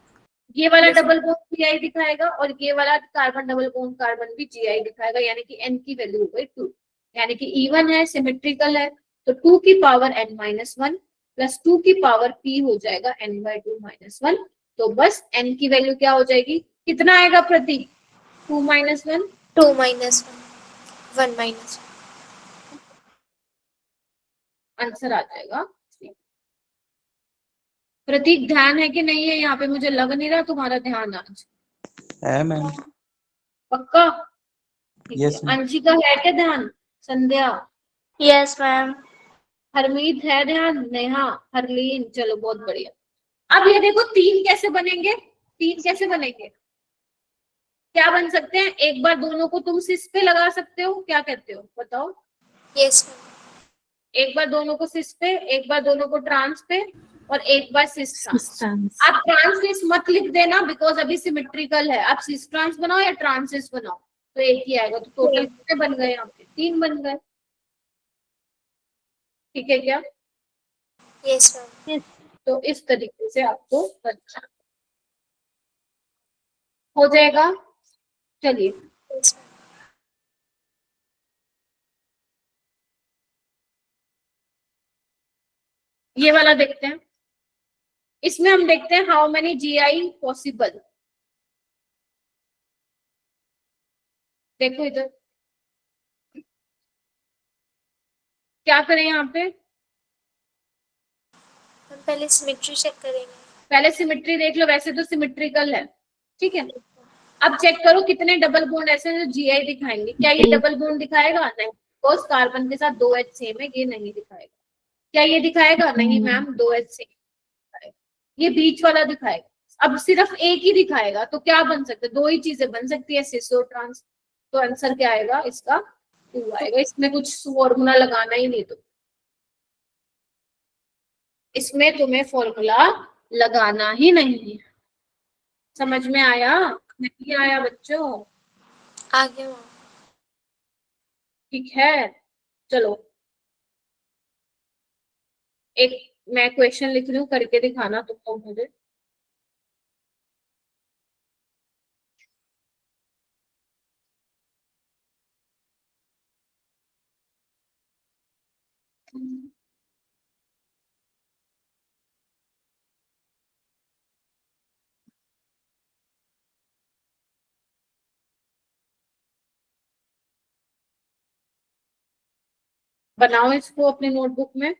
ये वाला डबल बॉन्ड GI दिखाएगा और ये वाला कार्बन डबल बॉन्ड कार्बन भी GI दिखाएगा, यानी कि n की वैल्यू हो गई 2, यानी कि इवन है, सिमेट्रिकल है। तो 2 की पावर n-1 प्लस 2 की पावर p हो जाएगा n/2 - 1। तो बस n की वैल्यू क्या हो जाएगी, कितना आएगा प्रतीक, 2 - 1 2 - 1 1 - आंसर आ जाएगा। प्रतीक ध्यान है कि नहीं है यहाँ पे? मुझे लग नहीं रहा तुम्हारा ध्यान आज है मैम। पक्का? Yes ma'am. अंशिका है क्या ध्यान? संध्या, यस मैम। हरमीत है ध्यान? नेहा, हरलीन, चलो बहुत बढ़िया। अब ये देखो 3 कैसे बनेंगे, 3 कैसे बनेंगे, क्या बन सकते हैं? एक बार दोनों को तुम सिस पे लगा सकते हो, क्या कहते हो बताओ? Yes ma'am. एक बार दोनों को सिस पे, एक बार दोनों को ट्रांस पे, और एक बार सिस ट्रांस। आप ट्रांस सिस मत लिख देना बिकॉज अभी सिमेट्रिकल है। आप सिस ट्रांस बनाओ या ट्रांस सिस बनाओ तो एक ही आएगा। तो टोटल कितने बन गए यहाँ पे? 3 बन गए। ठीक है क्या? Yes ma'am. तो इस तरीके से आपको अच्छा हो जाएगा। चलिए यस मैम। ये वाला देखते हैं। इसमें हम देखते हैं हाउ मेनी GI पॉसिबल। देखो इधर क्या करें यहाँ पे, हम पहले सिमेट्री चेक करेंगे। पहले सिमेट्री देख लो, वैसे तो सिमेट्रिकल है, ठीक है। अब चेक करो कितने डबल बॉन्ड ऐसे हैं जो जीआई दिखाएंगे। क्या ये डबल बॉन्ड दिखाएगा? नहीं, बिकॉज कार्बन के साथ 2H सेम है, ये नहीं दिखाएगा। क्या ये दिखाएगा? नहीं मैम, 2H सेम दिखाएगा। ये बीच वाला दिखाएगा। अब सिर्फ एक ही दिखाएगा तो क्या बन सकता है? दो ही चीजें बन सकती है, सिस और ट्रांस। तो आंसर क्या आएगा इसका? 2 आएगा। इसमें कुछ फॉर्मूला लगाना ही नहीं, तो इसमें तुम्हें फॉर्मूला लगाना ही नहीं है। समझ में आया? नहीं आया बच्चों? आगे मैम। ठीक है, चलो एक मैं क्वेश्चन लिख रही हूँ, करके दिखाना तुम लोग मुझे। बनाओ इसको अपनी नोटबुक में।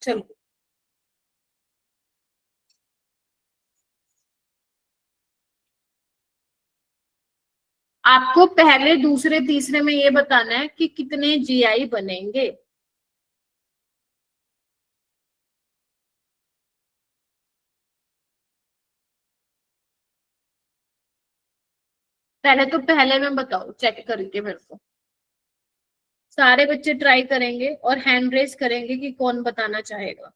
चलो आपको पहले, दूसरे, तीसरे में ये बताना है कि कितने जीआई बनेंगे। पहले तो पहले में बताओ चेक करके मेरे को। सारे बच्चे ट्राई करेंगे और हैंड रेस करेंगे कि कौन बताना चाहेगा।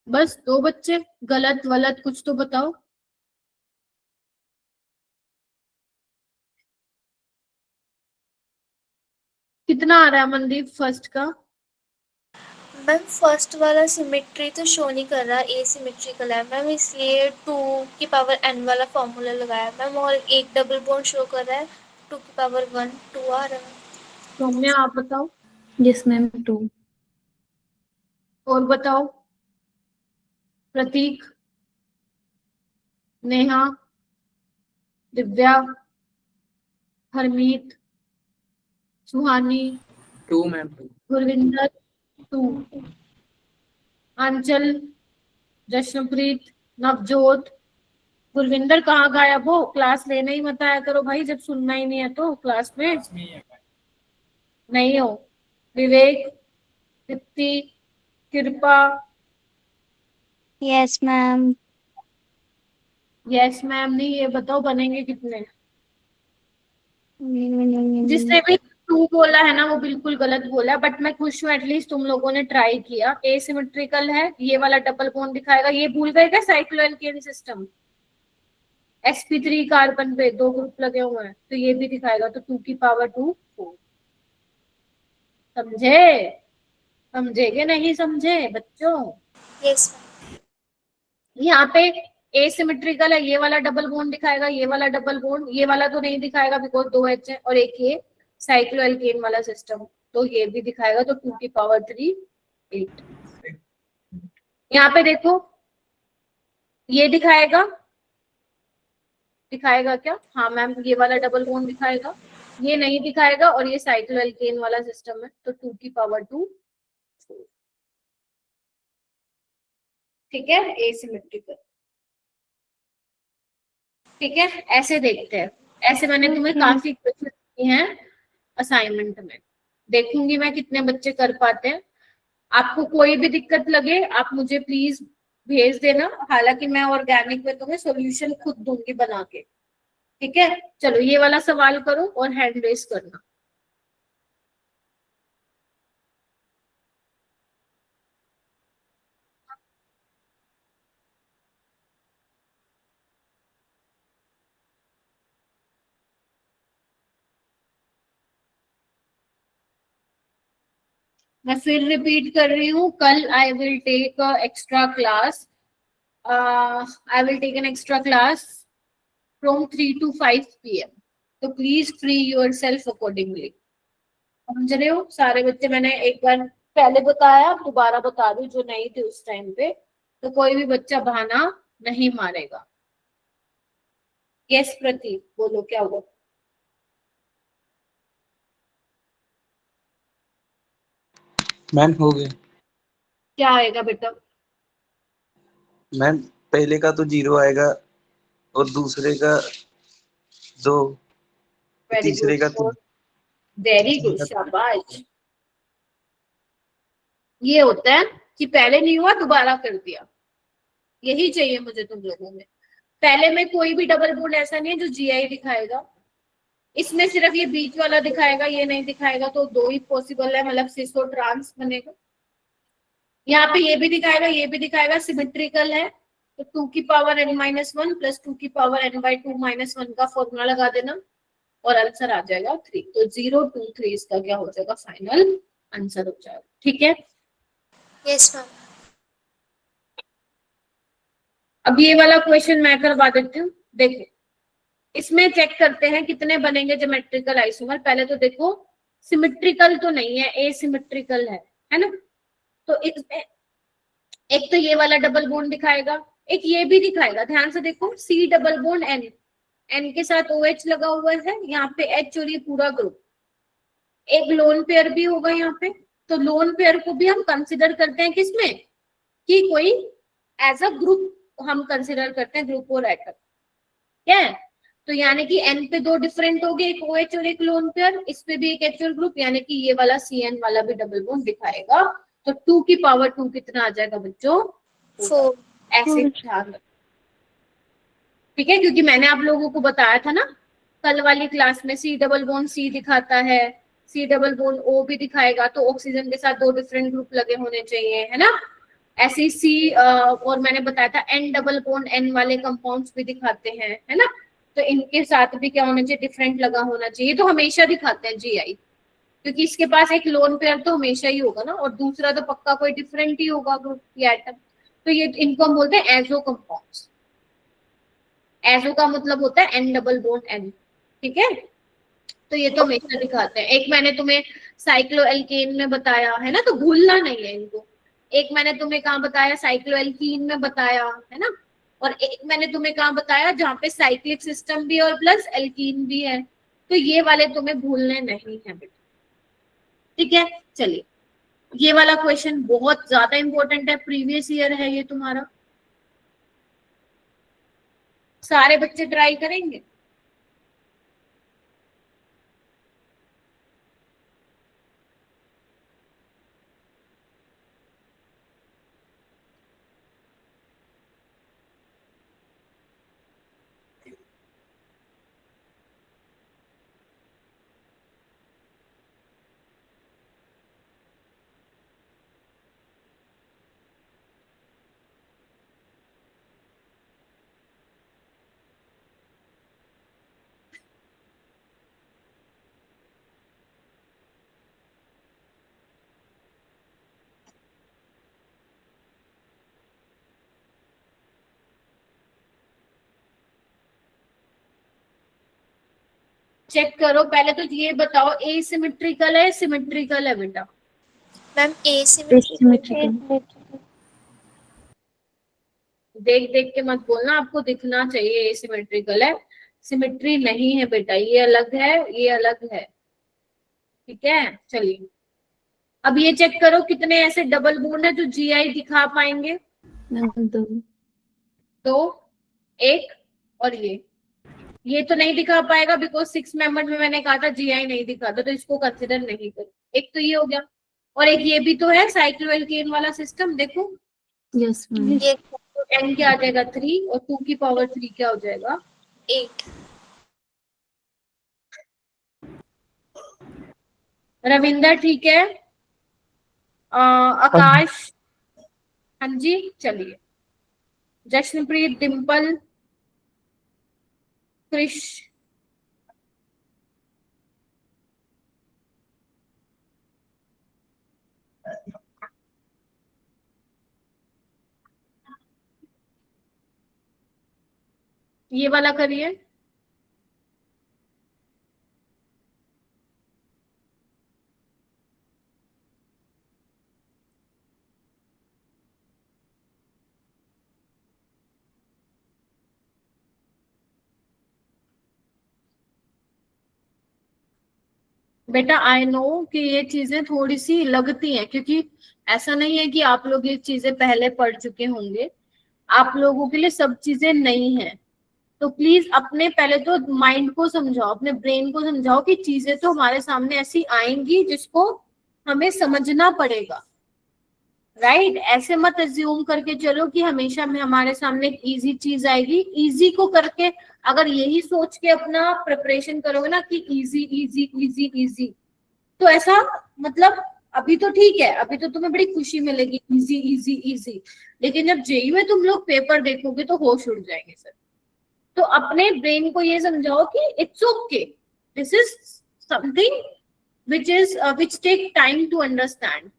बस 2 बच्चे, गलत वलत कुछ तो बताओ। कितना आ रहा है मनदीप फर्स्ट का? मैम फर्स्ट वाला सिमेट्री तो शो नहीं कर रहा, ए सिमेट्रिकल है मैम, इसलिए 2n वाला फॉर्मूला लगाया मैम। और एक डबल बॉन्ड शो कर रहा है, 2 2 आ रहा है। सौम्या आप बताओ। Yes, ma'am. 2. और बताओ। प्रतीक, नेहा, दिव्या, हरमीत, सुहानी, 2 मैम। गुरविंदर 2, आंचल, जश्नप्रीत, नवजोत। गुरविंदर कहाँ गायब हो? क्लास लेने ही मत आया करो भाई, जब सुनना ही नहीं है तो क्लास में नहीं हो। विवेक, दीप्ति, कृपा। Yes ma'am. यस मैम नहीं, ये बताओ बनेंगे कितने? जिसने भी 2 बोला है ना वो बिल्कुल गलत बोला, बट मैं खुश हूँ एटलीस्ट तुम लोगों ने ट्राई किया। एसिमेट्रिकल है, ये वाला डबल बॉन्ड दिखाएगा। ये भूल गए क्या साइक्लोएल्केन सिस्टम? sp3 कार्बन पे 2 ग्रुप लगे हुए हैं, तो ये भी दिखाएगा। तो 2 की पावर 2 4। समझे? समझे कि नहीं समझे बच्चों? यस यहाँ पे एसिमेट्रिकल है, ये वाला डबल बॉन्ड दिखाएगा, ये वाला डबल बॉन्ड, ये वाला तो नहीं दिखाएगा बिकॉज 2H है, और एक ये साइक्लोएल्केन वाला सिस्टम, तो ये भी दिखाएगा। तो 2 की पावर 3 8। यहाँ पे देखो ये दिखाएगा, दिखाएगा क्या? हाँ मैम, ये वाला डबल बॉन्ड दिखाएगा, ये नहीं दिखाएगा, और ये साइक्लोएल्केन वाला सिस्टम है। तो 2 की पावर 2 4। ठीक है, एसिमेट्रिकल। ठीक है, ऐसे देखते हैं। ऐसे मैंने तुम्हें काफी क्वेश्चन दिए हैं असाइनमेंट में, देखूंगी मैं कितने बच्चे कर पाते हैं। आपको कोई भी दिक्कत लगे आप मुझे प्लीज भेज देना, हालांकि मैं ऑर्गेनिक में तुम्हें सॉल्यूशन खुद दूंगी बना के। ठीक है, चलो ये वाला सवाल करो और हैंड रेस करना। मैं फिर रिपीट कर रही हूँ, कल I will take extra class, I will take an extra class from 3 to 5 PM, तो please free yourself accordingly. समझ रहे हो सारे बच्चे? मैंने एक बार पहले बताया, दोबारा बता दूं जो नहीं थे उस टाइम पे, तो कोई भी बच्चा बहाना नहीं मारेगा। यस प्रतीक, बोलो क्या हुआ? मैम हो गए। क्या आएगा बेटा? मैम पहले का तो 0 आएगा और दूसरे का 2, वेरी तीसरे का गुड, 3। वेरी गुड, शाबाश। ये होता है कि पहले नहीं हुआ दोबारा कर दिया, यही चाहिए मुझे तुम लोगों में। पहले में कोई भी डबल बोल्ड ऐसा नहीं है जो जीआई दिखाएगा, इसमें सिर्फ ये बीच वाला दिखाएगा, ये नहीं दिखाएगा, तो 2 ही पॉसिबल है, मतलब सिसो ट्रांस बनेगा। यहाँ पे ये भी दिखाएगा, ये भी दिखाएगा, सिमेट्रिकल है, तो 2 की पावर n-1 प्लस 2 की पावर n/2 -1 का फॉर्मूला लगा देना और आंसर आ जाएगा 3। तो 0, 2, 3 इसका क्या हो जाएगा? फाइनल आंसर हो जाएगा। ठीक है, यस मैम। अब ये वाला क्वेश्चन मैं करवा देती हूँ। देखो, इसमें चेक करते हैं कितने बनेंगे ज्योमेट्रिकल आइसोमर। पहले तो देखो, सिमेट्रिकल तो नहीं है, एसिमेट्रिकल है ना? तो इसमें एक तो ये वाला डबल बॉन्ड दिखाएगा, एक ये भी दिखाएगा। ध्यान से देखो, सी डबल बॉन्ड एन के साथ OH लगा हुआ है, यहाँ पे H और ये पूरा ग्रुप। एक लोन पेयर भी होगा यहाँ पे, तो लोन पेयर को भी हम कंसिडर करते हैं किसमें, कि कोई एज अ ग्रुप हम कंसिडर करते हैं, ग्रुप और एटम। क्या है? तो यानी कि N पे 2 डिफरेंट हो गए, एक OH और एक लोन पेयर, इस पे भी एक एक्चुअल ग्रुप, यानी कि ये वाला CN वाला भी डबल बॉन्ड दिखाएगा। तो 2 की पावर 2 कितना आ जाएगा बच्चों? 4। ऐसे ध्यान रखो। ठीक है, क्योंकि मैंने आप लोगों को बताया था ना कल वाली क्लास में, C डबल बॉन्ड C दिखाता है, C डबल बॉन्ड O भी दिखाएगा, तो ऑक्सीजन के साथ 2 डिफरेंट ग्रुप लगे होने चाहिए, है ना? ऐसे ही C और मैंने बताया था N डबल बॉन्ड N वाले कंपाउंड्स भी दिखाते हैं, है ना? तो इनके साथ भी क्या होना चाहिए? डिफरेंट लगा होना चाहिए। तो हमेशा दिखाते हैं GI, क्योंकि इसके पास एक लोन पेयर तो हमेशा ही होगा ना, और दूसरा तो पक्का कोई डिफरेंट ही होगा ग्रुप या एटम। तो ये इनको हम बोलते हैं एजो कंपाउंड्स। एजो का मतलब होता है N डबल बॉन्ड N। ठीक है, तो ये तो हमेशा दिखाते हैं। एक मैंने तुम्हें साइक्लोएल्केन में बताया है ना, तो भूलना नहीं है इनको। एक मैंने तुम्हें कहाँ बताया? साइक्लोएल्कीन में बताया, है ना? और एक मैंने तुम्हें कहाँ बताया? जहाँ पे साइक्लिक सिस्टम भी और प्लस एल्कीन भी है। तो ये वाले तुम्हें भूलने नहीं है बेटा। ठीक है, चलिए, ये वाला क्वेश्चन बहुत ज्यादा इंपॉर्टेंट है, प्रीवियस ईयर है ये तुम्हारा। सारे बच्चे ट्राई करेंगे? चेक करो, पहले तो ये बताओ एसिमेट्रिकल है सिमेट्रिकल है बेटा? Ma'am asymmetrical. देख देख के मत बोलना, आपको दिखना चाहिए एसिमेट्रिकल है। सिमेट्री नहीं है बेटा, ये अलग है, ये अलग है। ठीक है, चलिए अब ये चेक करो कितने ऐसे डबल बॉन्ड है जो GI दिखा पाएंगे। दो, एक, और ये तो नहीं दिखा पाएगा बिकॉज 6 मेंबर में मैंने कहा था GI नहीं दिखाता, तो इसको कंसिडर नहीं करो। एक तो ये हो गया, और एक ये भी तो है साइक्लोएल्केन वाला सिस्टम, देखो। Yes ma'am. ये तो n क्या आ जाएगा 3 और 2 की पावर 3 क्या हो जाएगा 8। रविंदर ठीक है। आकाश, हाँ जी चलिए। जश्नप्रीत, डिम्पल, क्रिश, ये वाला करिए। बेटा आई नो कि ये चीजें थोड़ी सी लगती हैं, क्योंकि ऐसा नहीं है कि आप लोग ये चीजें पहले पढ़ चुके होंगे, आप लोगों के लिए सब चीजें नई हैं। तो प्लीज अपने पहले तो माइंड को समझाओ, अपने ब्रेन को समझाओ कि चीजें तो हमारे सामने ऐसी आएंगी जिसको हमें समझना पड़ेगा, राइट। ऐसे मत अज्यूम करके चलो कि हमेशा में हमारे सामने एक इजी चीज आएगी। इजी को करके अगर यही सोच के अपना प्रिपरेशन करोगे ना कि इजी इजी इजी इजी, तो ऐसा मतलब अभी तो ठीक है, अभी तो तुम्हें बड़ी खुशी मिलेगी इजी इजी इजी, लेकिन जब जेई में तुम लोग पेपर देखोगे तो होश उड़ जाएंगे सर। तो अपने ब्रेन को ये समझाओ कि it's okay, this is something which take time to understand,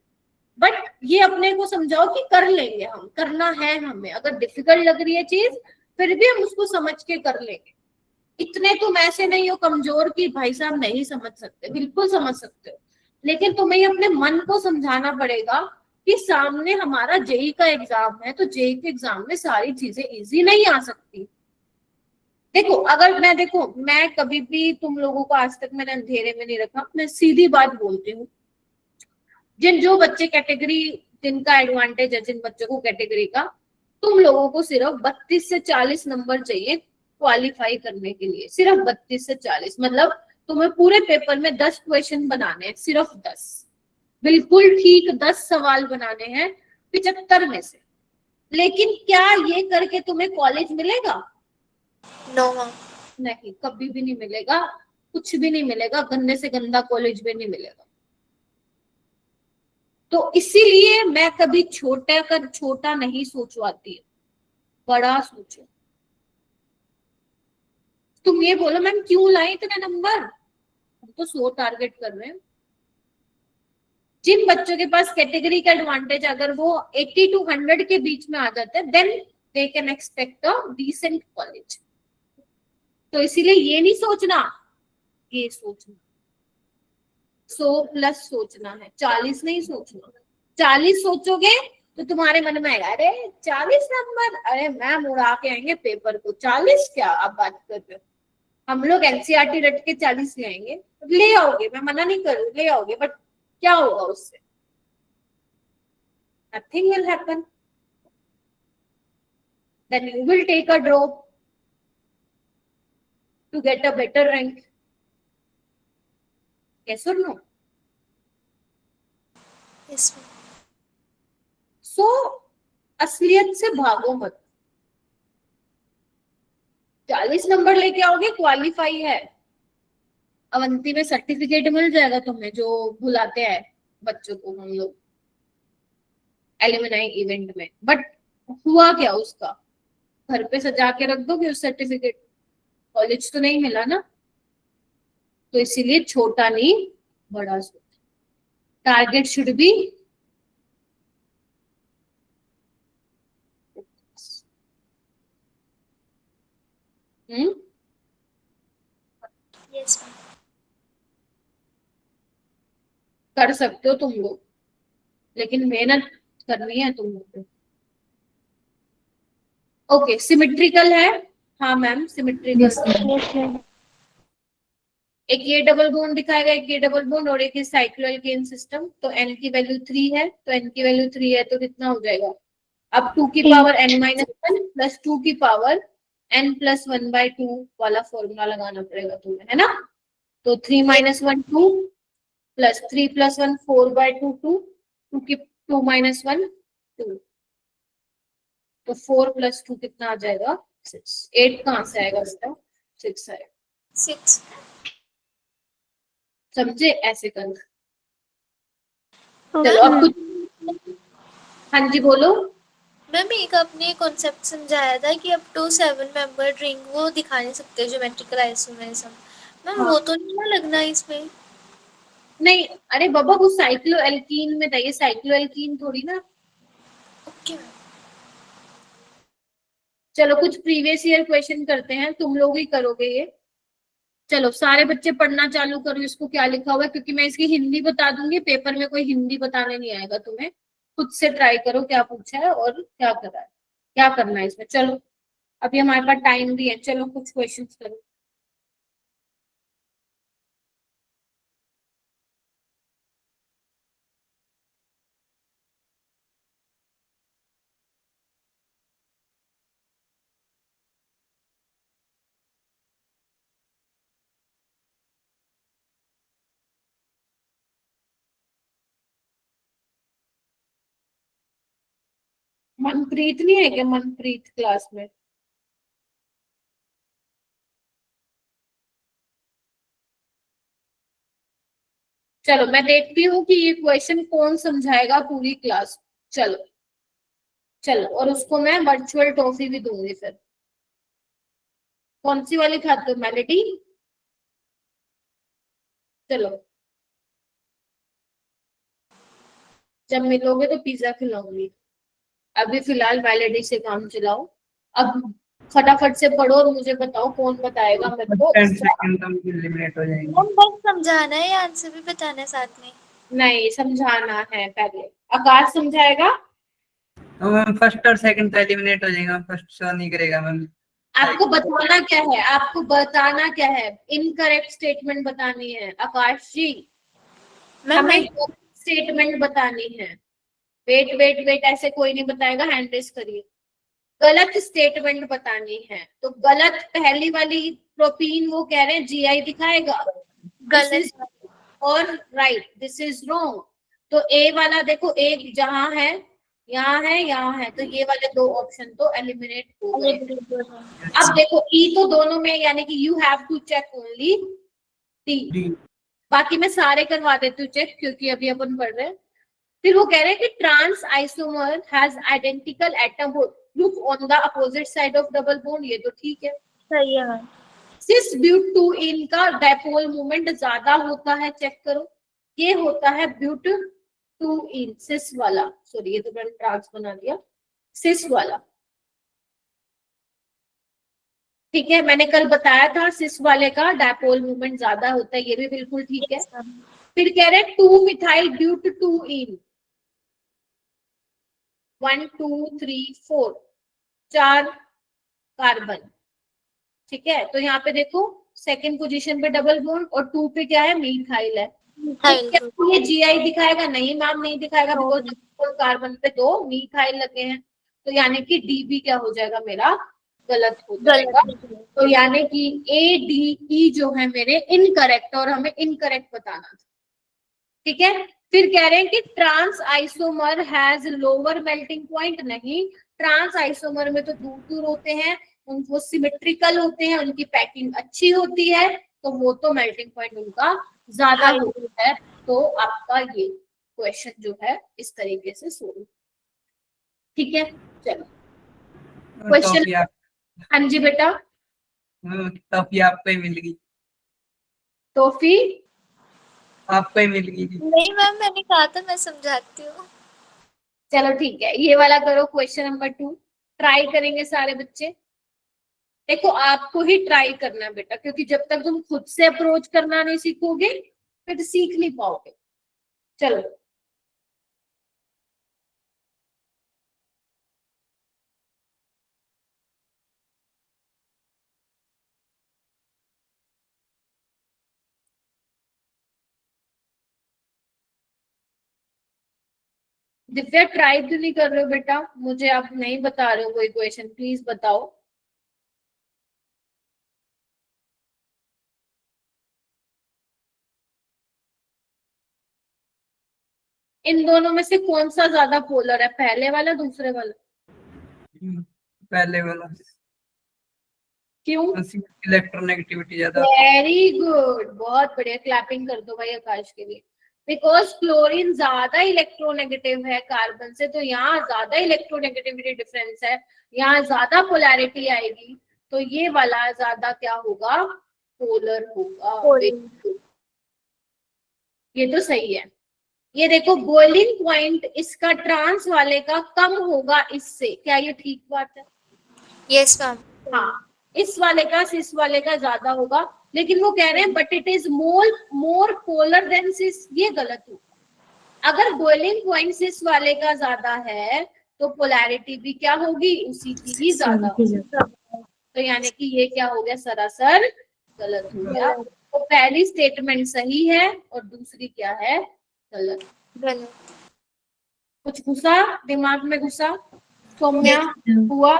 but ये अपने को समझाओ कि कर लेंगे, हम करना है हमें। अगर डिफिकल्ट लग रही है चीज फिर भी हम उसको समझ के कर लेंगे। इतने तुम ऐसे नहीं हो कमजोर कि भाई साहब नहीं समझ सकते, बिल्कुल समझ सकते हो, लेकिन तुम्हें अपने मन को समझाना पड़ेगा कि सामने हमारा जेई का एग्जाम है, तो जेई के एग्जाम में सारी चीजें इजी नहीं आ सकती। देखो अगर मैं कभी भी तुम लोगों को आज तक मैंने अंधेरे में नहीं रखा, मैं सीधी बात बोलती हूँ। जो बच्चे कैटेगरी, जिनका एडवांटेज है, जिन बच्चों को कैटेगरी का, तुम लोगों को सिर्फ 32 से 40 नंबर चाहिए क्वालिफाई करने के लिए, सिर्फ 32 से 40। मतलब तुम्हें पूरे पेपर में 10 क्वेश्चन बनाने हैं, सिर्फ 10, बिल्कुल ठीक 10 सवाल बनाने हैं 75 में से। लेकिन क्या ये करके तुम्हें कॉलेज मिलेगा? नो मैम, नहीं, कभी भी नहीं मिलेगा, कुछ भी नहीं मिलेगा, गंदे से गंदा कॉलेज भी नहीं मिलेगा। तो इसीलिए मैं कभी छोटा नहीं सोचवाती, बड़ा सोचो। तुम ये बोलो मैम क्यों लाए इतने नंबर, हम तो 100 टारगेट कर रहे हैं। जिन बच्चों के पास कैटेगरी का एडवांटेज अगर वो 80 to 100 के बीच में आ जाते हैं, then they can expect a decent college. तो इसीलिए ये नहीं सोचना, ये सोचना 100+ सोचना है, 40 नहीं सोचना। 40 सोचोगे तो तुम्हारे मन में आएगा अरे 40 नंबर, अरे मैम उड़ा के आएंगे पेपर को, 40 क्या आप बात कर रहे हो, हम लोग एनसीईआरटी रट के 40 ले आएंगे। ले आओगे, मैं मना नहीं कर रही, ले आओगे, बट क्या होगा उससे? Nothing will happen, then you will take a drop to get a better rank. yes or no? Yes ma'am. So असलियत से भागो मत। 40 नंबर लेके आओगे, क्वालिफाई है, अवंती में सर्टिफिकेट मिल जाएगा तुम्हें, जो बुलाते हैं बच्चों को हम लोग एलुमनाई इवेंट में। बट हुआ क्या उसका? घर पे सजा के रख दोगे उस सर्टिफिकेट, कॉलेज तो नहीं मिला ना। तो इसीलिए छोटा नहीं बड़ा सोचो, target should be yes ma'am. कर सकते हो तुम लोग, लेकिन मेहनत करनी है तुम लोग को। ओके, सिमेट्रिकल है, हाँ मैम सिमेट्रिकल। एक ये डबल बॉन्ड दिखाएगा, एक ये डबल बॉन्ड, और एक साइक्लोएल्केन सिस्टम। तो n की वैल्यू 3 है, तो n की वैल्यू 3 है तो कितना हो जाएगा अब 2 की पावर n-1 प्लस 2 की पावर n+1/2 वाला फॉर्मूला लगाना पड़ेगा तुम्हें, है ना। तो 3 - 1 2 प्लस 3 + 1 4/2 2, 2 की 2 - 1 2, तो 4 + 2 कितना आ जाएगा 6। 8 कहाँ से आएगा इसका, 6 आएगा। 6। समझे, ऐसे करना। Okay. चलो अब कुछ, हाँ जी बोलो। मैम एक आपने कॉन्सेप्ट समझाया था कि अप टू 7 मेंबर रिंग वो दिखा नहीं सकते ज्योमेट्रिकल आइसोमेरिज्म। मैम हाँ। वो तो नहीं ना लगना इसमें? नहीं, अरे बाबा वो साइक्लो एल्कीन में था, ये साइक्लो एल्कीन थोड़ी ना। Okay ma'am. चलो कुछ प्रीवियस ईयर क्वेश्चन करते हैं, तुम लोग ही करोगे ये। चलो सारे बच्चे पढ़ना चालू करो इसको क्या लिखा हुआ है, क्योंकि मैं इसकी हिंदी बता दूंगी, पेपर में कोई हिंदी बताने नहीं आएगा तुम्हें। खुद से ट्राई करो क्या पूछा है और क्या करा है, क्या करना है इसमें। चलो अभी हमारे पास टाइम भी है, चलो कुछ क्वेश्चन करो। मनप्रीत नहीं है क्या, मनप्रीत क्लास में? चलो मैं देखती हूँ कि ये क्वेश्चन कौन समझाएगा पूरी क्लास। चलो चलो, और उसको मैं वर्चुअल टॉफी भी दूंगी फिर। कौन सी वाली खाते हो, मेलेडी? चलो जब मिलोगे तो पिज्जा खिलाऊंगी, अभी फिलहाल मेलेडी से काम चलाओ। अब फटाफट से पढ़ो और मुझे बताओ कौन बताएगा मेरे को 10 इसका। सेकंड हम एलिमिनेट हो जाएंगे। मैम बस समझाना है या आंसर भी बताना है साथ में? नहीं, समझाना है पहले। आकाश समझाएगा। तो मैम फर्स्ट और सेकंड तो एलिमिनेट हो जाएगा, फर्स्ट शो नहीं करेगा मैम। आपको बताना क्या है, आपको बताना क्या है, इनकरेक्ट स्टेटमेंट बतानी है आकाश जी। मैम हमें स्टेटमेंट बतानी है। वेट वेट वेट, ऐसे कोई नहीं बताएगा, हैंड रेस करिए। गलत स्टेटमेंट बतानी है। तो गलत पहली वाली प्रोटीन वो कह रहे हैं जीआई दिखाएगा, गलत। और राइट दिस इज रॉन्ग। तो ए वाला देखो, एक जहां है, यहाँ है, यहाँ है, तो ये वाले दो ऑप्शन तो एलिमिनेट हो गए। अब देखो ई तो दोनों में, यानी कि you have to check only D. बाकी मैं सारे करवा देती हूँ चेक, क्योंकि अभी अपन पढ़ रहे हैं। फिर वो कह रहे हैं कि trans isomer has identical atom group on the opposite side of double bond, ये तो ठीक है। सही है मैम। सिस ब्यूट 2 इन का डायपोल मोमेंट ज्यादा होता है, चेक करो। ये होता है ब्यूट 2 इन सिस वाला, सॉरी ये तो मैंने ट्रांस बना दिया, सिस वाला। ठीक है, मैंने कल बताया था सिस वाले का डायपोल मोमेंट ज्यादा होता है, ये भी बिल्कुल ठीक है। फिर कह रहे हैं 2 मिथाइल ब्यूट 2 इन 1 2 3 4 4 कार्बन। ठीक है, तो यहाँ पे देखो सेकंड पोजीशन पे डबल बॉन्ड और 2 पे क्या है, मीथाइल है। तो क्या ये जीआई दिखाएगा? नहीं मैम, नहीं दिखाएगा, बिकॉज कार्बन पे दो मीथाइल लगे हैं। तो यानी कि डी बी क्या हो जाएगा मेरा, गलत हो जाएगा। तो यानी कि ए डी ई जो है मेरे इनकरेक्ट, और हमें इनकरेक्ट बताना था। ठीक है, फिर कह रहे हैं कि trans isomer has lower melting point. नहीं, ट्रांस आइसोमर में तो दूर दूर होते हैं, उनको सिमेट्रिकल होते हैं, उनकी पैकिंग अच्छी होती है, तो वो तो मेल्टिंग पॉइंट उनका ज्यादा होता है। तो आपका ये क्वेश्चन जो है इस तरीके से सोल्व। ठीक है, चलो क्वेश्चन। हाँ जी बेटा। टॉफी आपको ही मिल गई, टॉफी आपको ही मिल गई। नहीं मैम मैंने कहा था मैं समझाती हूँ। चलो ठीक है, ये वाला करो क्वेश्चन नंबर 2। ट्राई करेंगे सारे बच्चे। देखो आपको ही ट्राई करना है बेटा, क्योंकि जब तक तुम खुद से अप्रोच करना नहीं सीखोगे फिर सीख नहीं पाओगे। चलो दिव्या ट्राई क्यों नहीं कर रहे हो बेटा? मुझे आप नहीं बता रहे हो वो इक्वेशन, प्लीज बताओ। इन दोनों में से कौन सा ज्यादा पोलर है, पहले वाला दूसरे वाला? पहले वाला, क्यों? इलेक्ट्रोनेगेटिविटी ज्यादा। वेरी गुड, बहुत बढ़िया, क्लैपिंग कर दो भाई आकाश के लिए। बिकॉज क्लोरीन ज्यादा इलेक्ट्रोनेगेटिव है कार्बन से, तो यहाँ ज्यादा इलेक्ट्रोनेगेटिविटी डिफरेंस है, यहाँ ज्यादा पोलैरिटी आएगी, तो ये वाला ज्यादा क्या होगा, पोलर होगा। ये तो सही है। ये देखो बॉइलिंग पॉइंट इसका ट्रांस वाले का कम होगा इससे, क्या ये ठीक बात है? Yes ma'am. हाँ, इस वाले का सिस वाले का ज्यादा होगा, लेकिन वो कह रहे हैं but it is more polar than cis, ये गलत होगा। अगर बॉइलिंग पॉइंट सिस वाले का ज्यादा है तो पोलैरिटी भी क्या होगी, उसी की ही ज्यादा होगी। तो यानी कि ये क्या हो गया, सरासर गलत हो गया। तो पहली स्टेटमेंट सही है और दूसरी क्या है, गलत। कुछ घुसा दिमाग में, घुसा? सौम्या हुआ,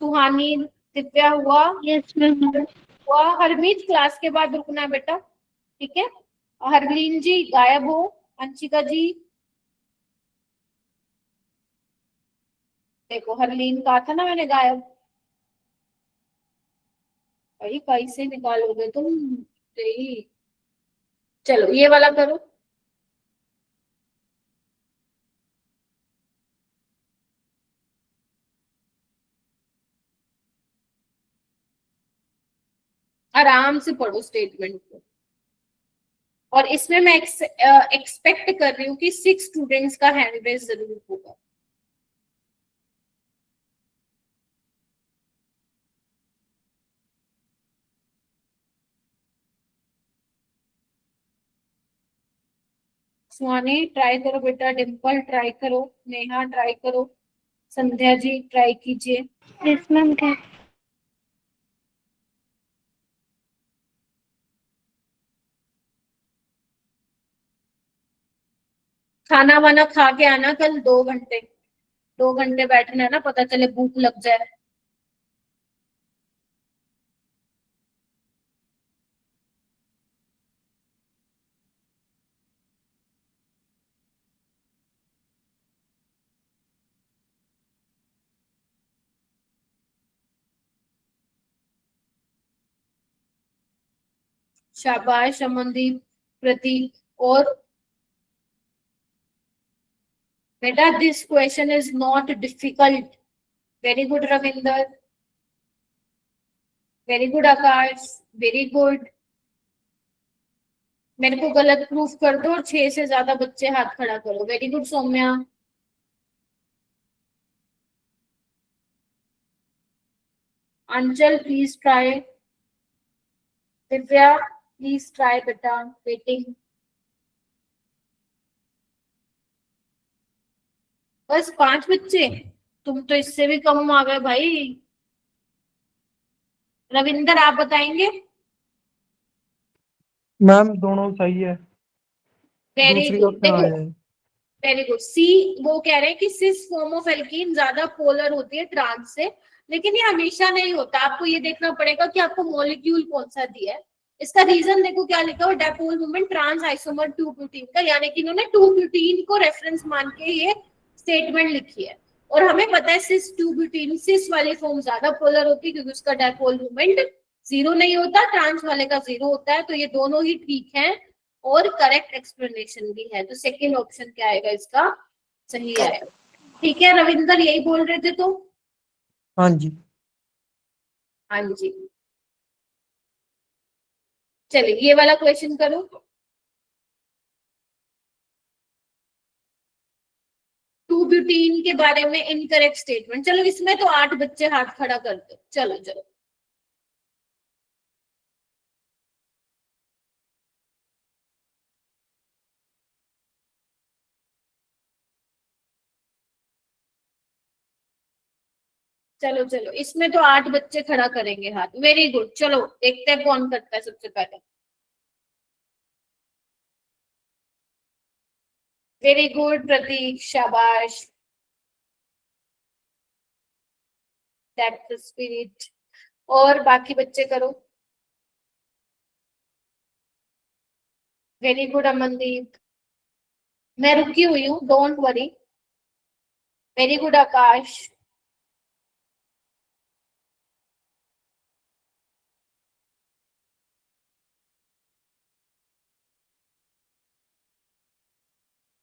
सुहानी, दिव्या हुआ, यस मैम। हुआ। हरमीत क्लास के बाद रुकना है बेटा, ठीक है? हरलीन जी गायब हो, अंशिका जी देखो, हरलीन कहा था ना मैंने गायब, भाई कैसे निकालोगे तुम? चलो ये वाला करो। आराम से पढ़ो स्टेटमेंट को। और इसमें मैं एक्सपेक्ट कर रही हूँ कि 6 स्टूडेंट्स का हैंड रेज जरूर होगा। सुहानी ट्राई करो बेटा, डिम्पल ट्राई करो, नेहा ट्राई करो, संध्या जी ट्राई कीजिए। Yes ma'am. क्या? खाना वाना खा के आना कल, 2 घंटे, 2 घंटे बैठना है ना, पता चले भूख लग जाए। शाबाश अमनदीप, प्रतीक। और बेटा this question is not difficult. Very good Ravinder, very good Akash, very good. मेरे को गलत प्रूफ कर दो और 6 से ज्यादा बच्चे हाथ खड़ा करो। Very good Saumya. Anchal please try, Divya please try बेटा, वेटिंग। बस 5 बच्चे, तुम तो इससे भी कम आ गए भाई। रविंदर आप बताएंगे? मैम दोनों सही है, वेरी दूसरी गुड। ऑप्शन आ देखो जाए। वेरी गुड, सी वो कह रहे हैं कि सिस फॉर्म ऑफ एल्कीन ज्यादा पोलर होती है ट्रांस से, लेकिन ये हमेशा नहीं होता। आपको ये देखना पड़ेगा कि आपको मॉलिक्यूल कौन सा दिया है। इसका रीजन देखो क्या लिखा हुआ, dipole movement trans isomer 2 butene का, यानी कि इन्होंने 2 ब्यूटीन को रेफरेंस मान के ये स्टेटमेंट लिखी है। और हमें पता है सिस 2 ब्यूटीन, सिस वाली फॉर्म ज्यादा पोलर होती है क्योंकि उसका डायपोल मूवमेंट 0 नहीं होता, ट्रांस वाले का 0 होता है। तो ये दोनों ही ठीक है और करेक्ट एक्सप्लेनेशन भी है। तो सेकेंड ऑप्शन क्या आएगा इसका, सही आएगा। ठीक है रविंदर, यही बोल रहे थे तो? हाँ जी। हाँ जी। चलिए ये वाला क्वेश्चन करो। टू ब्यूटीन के बारे में इनकरेक्ट स्टेटमेंट। चलो इसमें तो 8 बच्चे हाथ खड़ा कर दो। चलो चलो चलो चलो, इसमें तो 8 बच्चे खड़ा करेंगे हाथ। वेरी गुड, चलो देखते हैं कौन करता है सबसे पहले। वेरी गुड प्रतीक, शाबाश, दैट्स द स्पिरिट। और बाकी बच्चे करो। वेरी गुड अमनदीप, मैं रुकी हुई हूँ, don't worry. Very good Akash,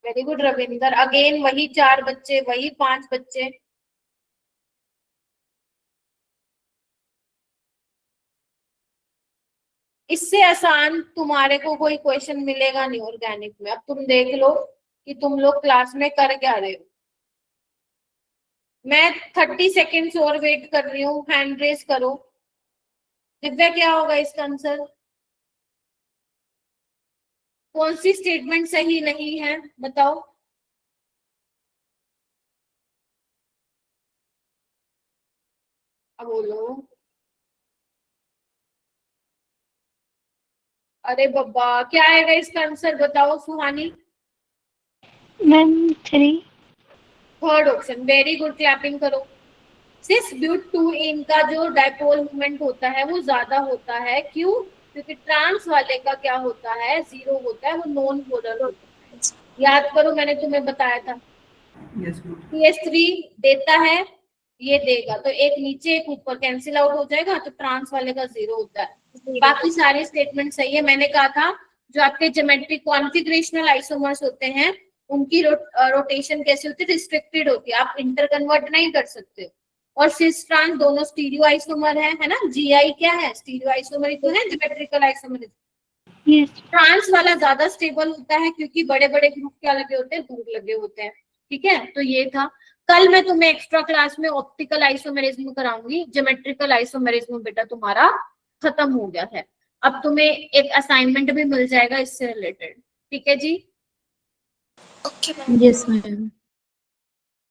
very good Ravinder. Again वही 4 बच्चे, वही 5 बच्चे। इससे आसान तुम्हारे को कोई क्वेश्चन मिलेगा नहीं ऑर्गेनिक में। अब तुम देख लो कि तुम लोग क्लास में कर क्या रहे हो। मैं 30 सेकेंड्स और वेट कर रही हूँ, हैंड रेस करो। दिव्या क्या होगा इसका आंसर? कौन सी स्टेटमेंट सही नहीं है बताओ? अब बोलो। अरे बाबा, क्या आएगा इसका आंसर बताओ Suhani? Ma'am 3। Third option, very good, clapping करो। सिस ब्यूट 2 इनका जो डायपोल मोमेंट होता है वो ज्यादा होता है, क्यों? क्योंकि ट्रांस वाले का क्या होता है, 0 होता है, वो नॉन पोलर होता है। याद करो, मैंने तुम्हें बताया था। PS3 देता है, ये देगा, तो एक नीचे एक ऊपर कैंसिल आउट हो जाएगा, तो ट्रांस वाले का 0 होता है। बाकी सारे स्टेटमेंट सही है। मैंने कहा था जो आपके ज्योमेट्रिक कॉन्फिगरेशनल आइसोमर्स होते हैं उनकी रोटेशन कैसी होती है, रिस्ट्रिक्टेड होती है, आप इंटर कन्वर्ट नहीं कर सकते। और सिस ट्रांस दोनों स्टीरियो आइसोमर है ना। GI क्या है? स्टीरियो आइसोमर ही तो है, ज्योमेट्रिकल आइसोमर। यस। ट्रांस वाला ज्यादा स्टेबल होता है क्योंकि बड़े बड़े ग्रुप क्या लगे होते हैं, दूर लगे होते हैं। ठीक है, तो ये था। कल मैं तुम्हें एक्स्ट्रा क्लास में ऑप्टिकल आइसोमेरिज्म कराऊंगी। ज्योमेट्रिकल आइसोमेरिज्म बेटा तुम्हारा खत्म हो गया है। अब तुम्हें एक असाइनमेंट भी मिल जाएगा इससे रिलेटेड। ठीक है जी? Okay ma'am. Yes ma'am.